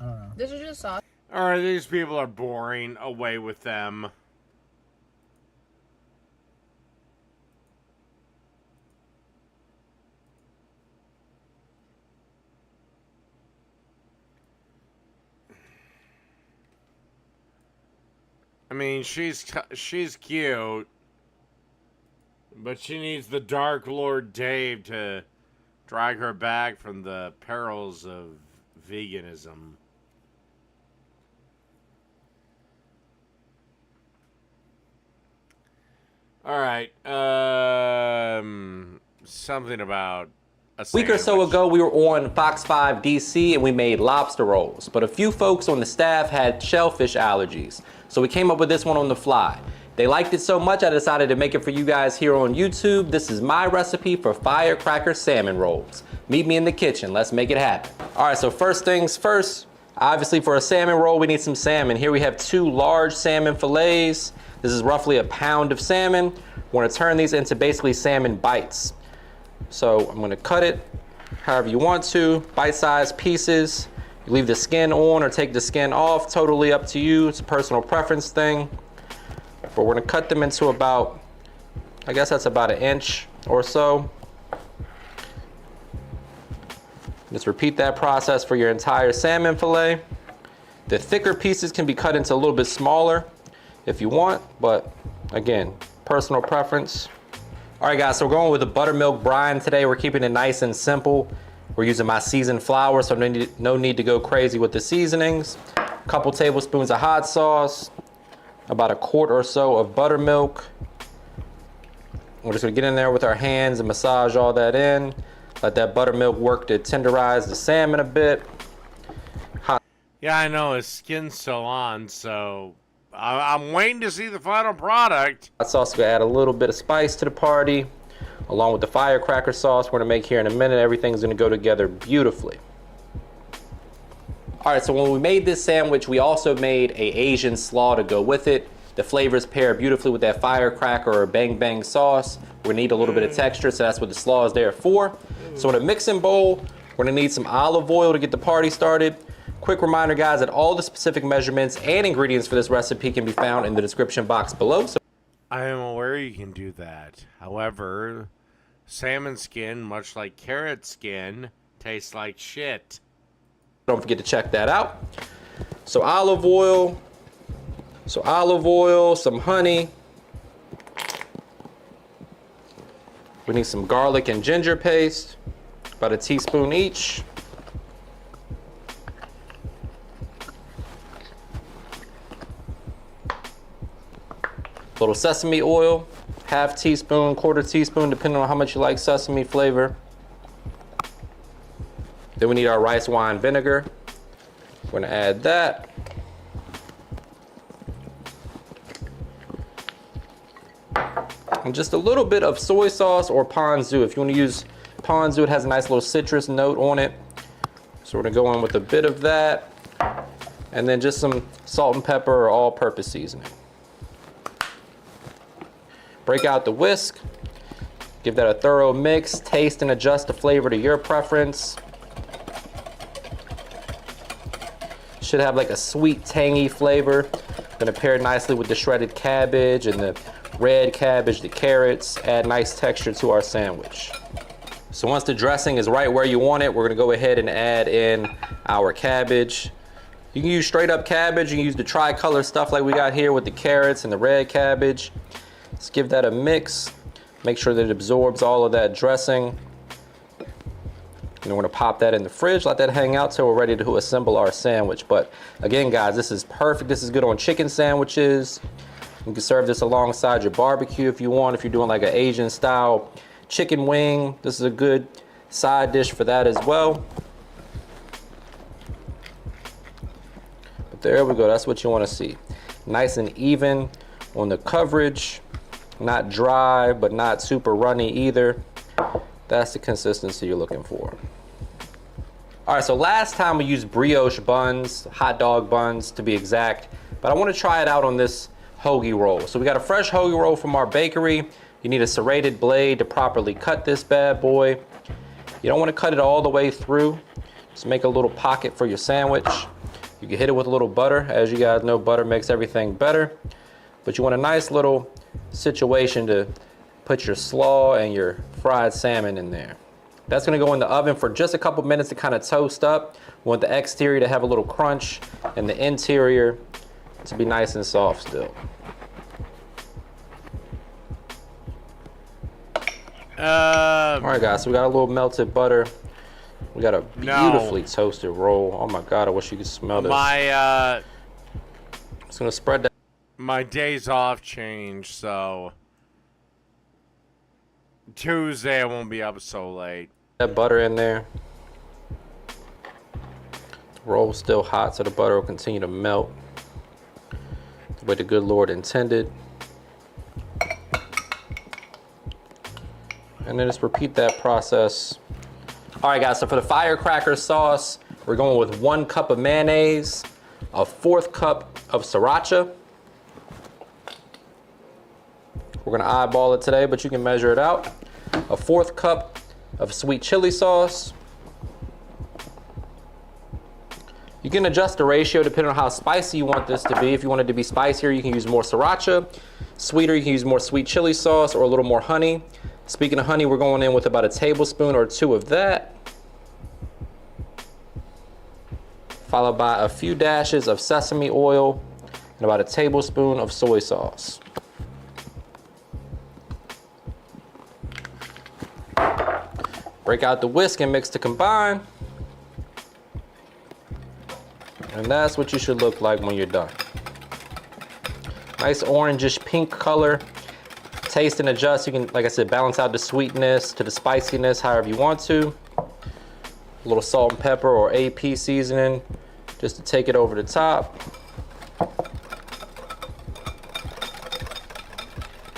I don't know. This is just sauce. Alright, these people are boring. Away with them. I mean, she's cute, but she needs the Dark Lord Dave to drag her back from the perils of veganism. All right, something about a week or so sandwich. ago, we were on Fox 5 DC and we made lobster rolls, but a few folks on the staff had shellfish allergies, so we came up with this one on the fly. They liked it so much, I decided to make it for you guys here on YouTube. This is my recipe for firecracker salmon rolls. Meet me in the kitchen, let's make it happen. All right, so first things first, Obviously for a salmon roll, we need some salmon. Here we have 2 large salmon fillets. This is roughly a pound of salmon. We're gonna turn these into basically salmon bites. So I'm gonna cut it however you want to, bite-sized pieces. You leave the skin on or take the skin off, totally up to you. It's a personal preference thing. But we're gonna cut them into about, I guess that's about 1 inch or so. Just repeat that process for your entire salmon fillet. The thicker pieces can be cut into a little bit smaller if you want, but again, personal preference. All right guys, so we're going with a buttermilk brine today. We're keeping it nice and simple. We're using my seasoned flour, so no need to go crazy with the seasonings. A couple tablespoons of hot sauce, about 1 quart or so of buttermilk. We're just gonna get in there with our hands and massage all that in. Let that buttermilk work to tenderize the salmon a bit. Yeah, I know, his skin's still on, so I'm waiting to see the final product. Hot sauce, gonna add a little bit of spice to the party, along with the firecracker sauce we're gonna make here in a minute. Everything's gonna go together beautifully. All right, so when we made this sandwich, we also made a Asian slaw to go with it. The flavors pair beautifully with that firecracker or bang bang sauce. We're gonna need a little bit of texture, so that's what the slaw is there for. So in a mixing bowl, we're gonna need some olive oil to get the party started. Quick reminder guys that all the specific measurements and ingredients for this recipe can be found in the description box below. So I am aware you can do that. However, salmon skin, much like carrot skin, tastes like shit. don't forget to check that out. So olive oil, some honey. We need some garlic and ginger paste, about 1 teaspoon each. A little sesame oil, 1/2 teaspoon, 1/4 teaspoon, depending on how much you like sesame flavor. Then we need our rice wine vinegar. We're gonna add that. And just a little bit of soy sauce or ponzu. If you want to use ponzu, it has a nice little citrus note on it. So we're gonna go in with a bit of that. And then just some salt and pepper or all-purpose seasoning. Break out the whisk. Give that a thorough mix. Taste and adjust the flavor to your preference. Should have like a sweet, tangy flavor. Gonna pair nicely with the shredded cabbage and the red cabbage, the carrots, add nice texture to our sandwich. So once the dressing is right where you want it, we're gonna go ahead and add in our cabbage. You can use straight up cabbage, you can use the tricolor stuff like we got here with the carrots and the red cabbage. Let's give that a mix. Make sure that it absorbs all of that dressing. And we're gonna pop that in the fridge, let that hang out till we're ready to assemble our sandwich. But again, guys, this is perfect. This is good on chicken sandwiches. You can serve this alongside your barbecue if you want. If you're doing like an Asian style chicken wing, this is a good side dish for that as well. But there we go, that's what you wanna see. Nice and even on the coverage, not dry, but not super runny either. That's the consistency you're looking for. All right, so last time we used brioche buns, hot dog buns to be exact, but I wanna try it out on this hoagie roll. So we got a fresh hoagie roll from our bakery. You need a serrated blade to properly cut this bad boy. You don't want to cut it all the way through. Just make a little pocket for your sandwich. You can hit it with a little butter. As you guys know, butter makes everything better. But you want a nice little situation to put your slaw and your fried salmon in there. That's gonna go in the oven for just a couple minutes to kind of toast up. We want the exterior to have a little crunch and the interior to be nice and soft still. All right, guys, so we got a little melted butter. We got a beautifully toasted roll. Oh my God, I wish you could smell this. Just gonna spread that. My days off changed, so Tuesday I won't be up so late. That butter in there. The roll's still hot, so the butter will continue to melt the way the good Lord intended. And then just repeat that process. All right, guys, so for the firecracker sauce, We're going with 1 cup of mayonnaise, a 1/4 cup of sriracha. We're gonna eyeball it today, but you can measure it out. A 1/4 cup of sweet chili sauce. You can adjust the ratio depending on how spicy you want this to be. If you want it to be spicier, you can use more sriracha. Sweeter, you can use more sweet chili sauce or a little more honey. Speaking of honey, we're going in with about a tablespoon or 2 of that. Followed by a few dashes of sesame oil and about a tablespoon of soy sauce. Break out the whisk and mix to combine. And that's what you should look like when you're done. Nice orangish pink color. Taste and adjust. You can, like I said, balance out the sweetness to the spiciness however you want to. A little salt and pepper or AP seasoning just to take it over the top.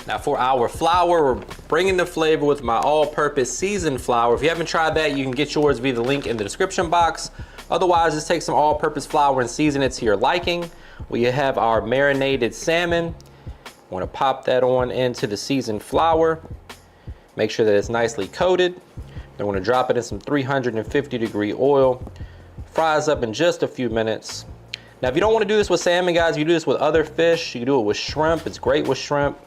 Now for our flour, we're bringing the flavor with my all-purpose seasoned flour. If you haven't tried that, you can get yours via the link in the description box. Otherwise, just take some all-purpose flour and season it to your liking. We have our marinated salmon. Want to pop that on into the seasoned flour. Make sure that it's nicely coated. Then we're going to drop it in some 350-degree oil. Fries up in just a few minutes. Now, if you don't want to do this with salmon, guys, you do this with other fish. You can do it with shrimp. It's great with shrimp.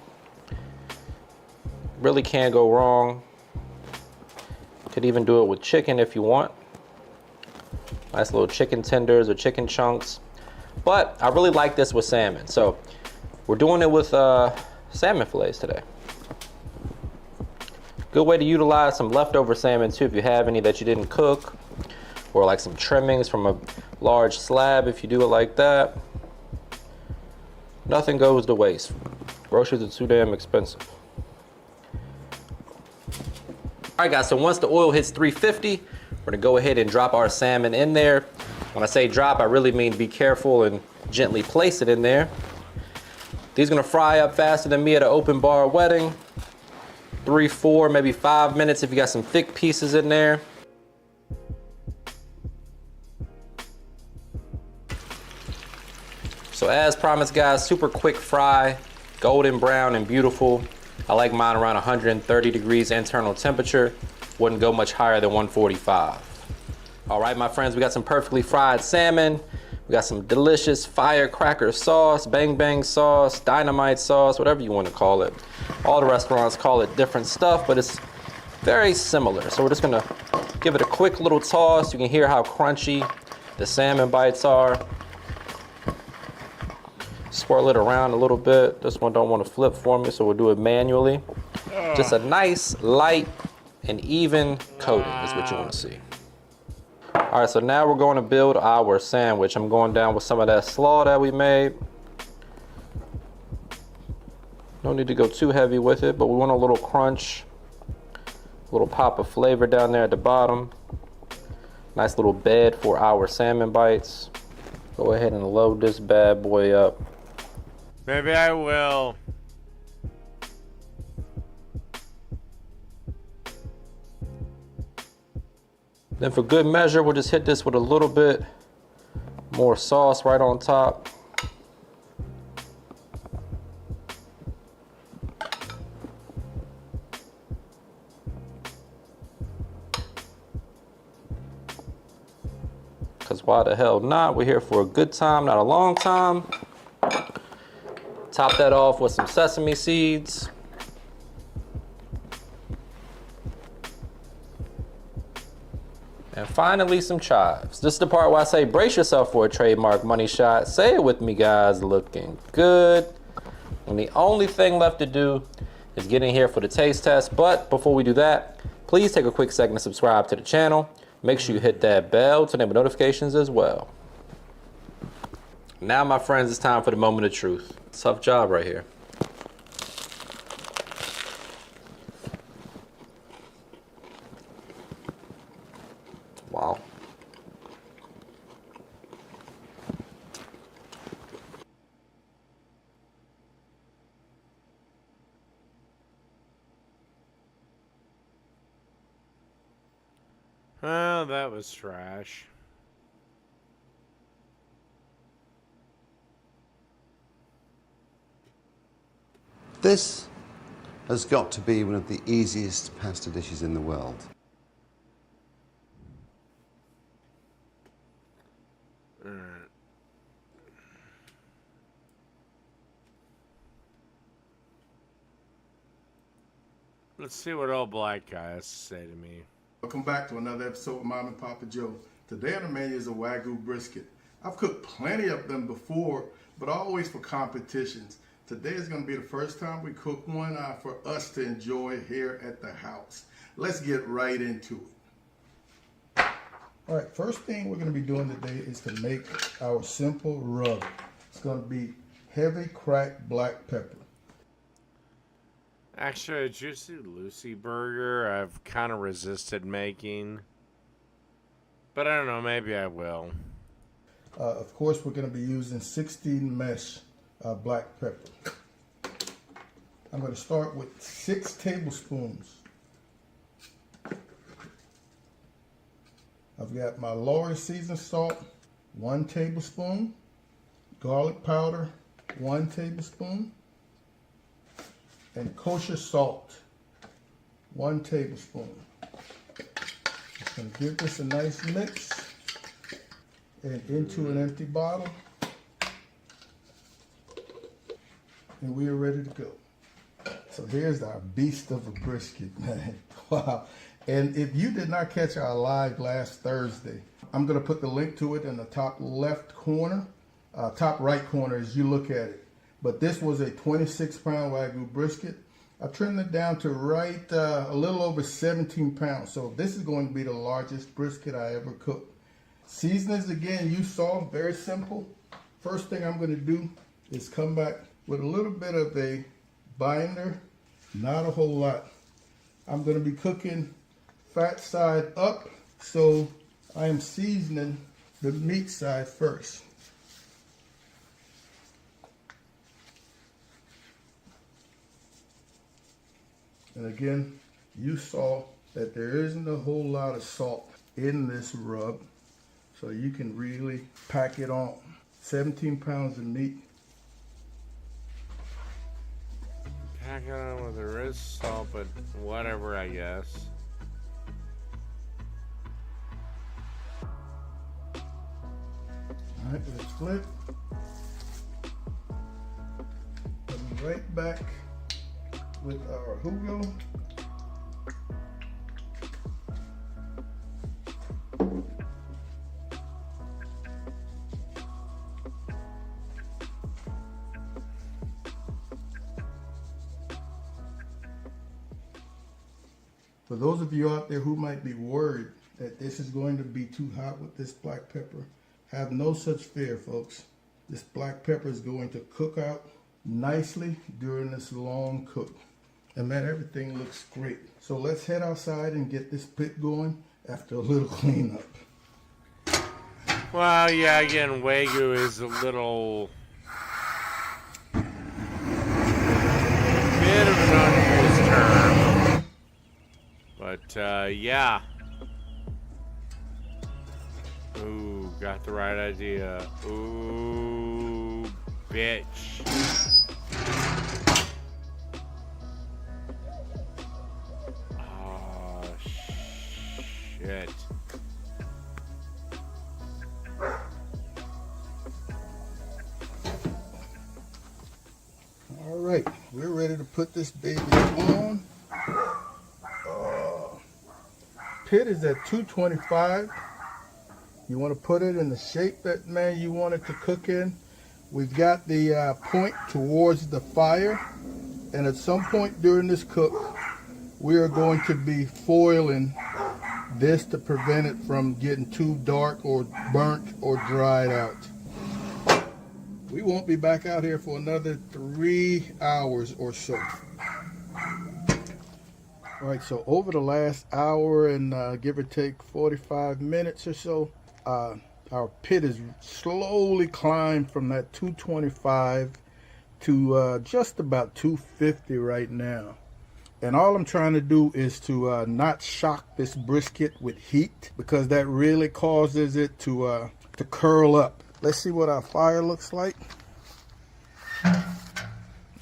Really can't go wrong. Could even do it with chicken if you want. Nice little chicken tenders or chicken chunks. But I really like this with salmon. So we're doing it with salmon fillets today. Good way to utilize some leftover salmon too if you have any that you didn't cook. Or like some trimmings from a large slab if you do it like that. Nothing goes to waste. Groceries are too damn expensive. All right guys, so once the oil hits 350, we're gonna go ahead and drop our salmon in there. When I say drop, I really mean be careful and gently place it in there. These are gonna fry up faster than me at an open bar wedding. 3, 4, maybe 5 minutes if you got some thick pieces in there. So as promised guys, super quick fry, golden brown and beautiful. I like mine around 130 degrees internal temperature. Wouldn't go much higher than 145. All right, my friends, we got some perfectly fried salmon. We got some delicious firecracker sauce, bang bang sauce, dynamite sauce, whatever you want to call it. All the restaurants call it different stuff, but it's very similar. So we're just gonna give it a quick little toss. You can hear how crunchy the salmon bites are. Swirl it around a little bit. This one don't want to flip for me, so we'll do it manually. Just a nice, light, and even coating is what you want to see. All right, so now we're going to build our sandwich. I'm going down with some of that slaw that we made. No need to go too heavy with it, but we want a little crunch, a little pop of flavor down there at the bottom. Nice little bed for our salmon bites. Go ahead and load this bad boy up. Maybe I will. Then for good measure, we'll just hit this with a little bit more sauce right on top. Because why the hell not? We're here for a good time, not a long time. Top that off with some sesame seeds. And finally, some chives. This is the part where I say brace yourself for a trademark money shot. Say it with me, guys. Looking good. And the only thing left to do is get in here for the taste test. But before we do that, please take a quick second to subscribe to the channel. Make sure you hit that bell to enable notifications as well. Now, my friends, it's time for the moment of truth. Tough job right here. Wow. Well, that was trash. This has got to be one of the easiest pasta dishes in the world. Let's see what old black guy has to say to me. Welcome back to another episode of Mom and Papa Joe. Today on the menu is a Wagyu brisket. I've cooked plenty of them before, but always for competitions. Today is going to be the first time we cook one for us to enjoy here at the house. Let's get right into it. All right, first thing we're going to be doing today is to make our simple rub. It's going to be heavy cracked black pepper. Actually, a Juicy Lucy burger I've kind of resisted making. But I don't know, maybe I will. Of course, we're going to be using 16 mesh black pepper. I'm going to start with 6 tablespoons. I've got my Lawry seasoned salt, 1 tablespoon. Garlic powder, 1 tablespoon. And kosher salt, 1 tablespoon. Just going to give this a nice mix and into an empty bottle. And we are ready to go. So here's our beast of a brisket, man. Wow. And if you did not catch our live last Thursday, I'm going to put the link to it in the top left corner, top right corner as you look at it. But this was a 26-pound Wagyu brisket. I trimmed it down to right a little over 17 pounds. So this is going to be the largest brisket I ever cooked. Seasonings, again, you saw, very simple. First thing I'm going to do is come back with a little bit of a binder, not a whole lot. I'm going to be cooking fat side up, so I am seasoning the meat side first. And again, you saw that there isn't a whole lot of salt in this rub, so you can really pack it on. 17 pounds of meat. Pack it on with there is salt, but whatever, I guess. All right, let's flip. Coming right back with our Hugo. For those of you out there who might be worried that this is going to be too hot with this black pepper, have no such fear, folks. This black pepper is going to cook out nicely during this long cook. And man, everything looks great. So let's head outside and get this pit going after a little cleanup. Well, yeah, again, Wagyu is a little bit of an unused term. But, yeah. Ooh, got the right idea. Ooh, bitch. Oh, shit. All right, we're ready to put this baby on. Pit is at 225. You want to put it in the shape that, man, you want it to cook in. We've got the point towards the fire, and at some point during this cook, we are going to be foiling this to prevent it from getting too dark or burnt or dried out. We won't be back out here for another 3 hours or so. All right, so over the last hour and give or take 45 minutes or so, our pit has slowly climbed from that 225 to just about 250 right now. And all I'm trying to do is to not shock this brisket with heat, because that really causes it to curl up. Let's see what our fire looks like.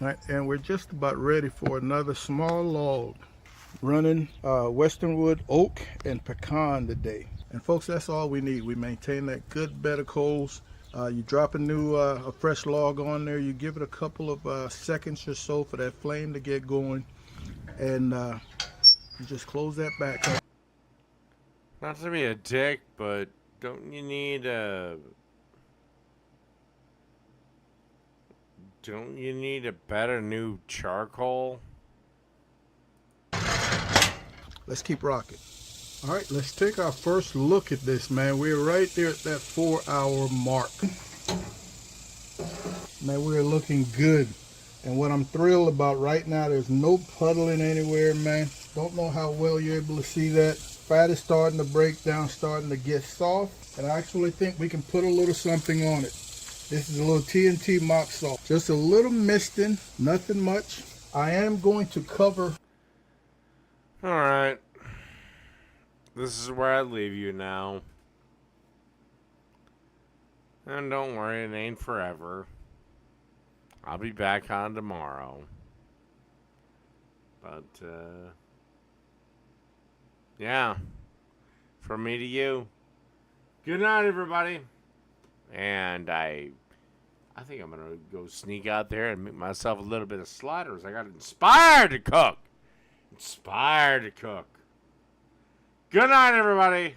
All right, and we're just about ready for another small log. Running Westernwood oak and pecan today. And folks, that's all we need. We maintain that good bed of coals. You drop a fresh log on there. You give it a couple of seconds or so for that flame to get going. And you just close that back up. Not to be a dick, but don't you need a better new charcoal? Let's keep rocking. All right, let's take our first look at this, man. We're right there at that 4-hour mark. Man, we're looking good. And what I'm thrilled about right now, there's no puddling anywhere, man. Don't know how well you're able to see that. Fat is starting to break down, starting to get soft. And I actually think we can put a little something on it. This is a little TNT mop salt. Just a little misting, nothing much. I am going to cover. Alright. This is where I leave you now. And don't worry, it ain't forever. I'll be back on tomorrow. But, yeah. From me to you. Good night, everybody. And I think I'm going to go sneak out there and make myself a little bit of sliders. I got inspired to cook. Inspired to cook. Good night, everybody.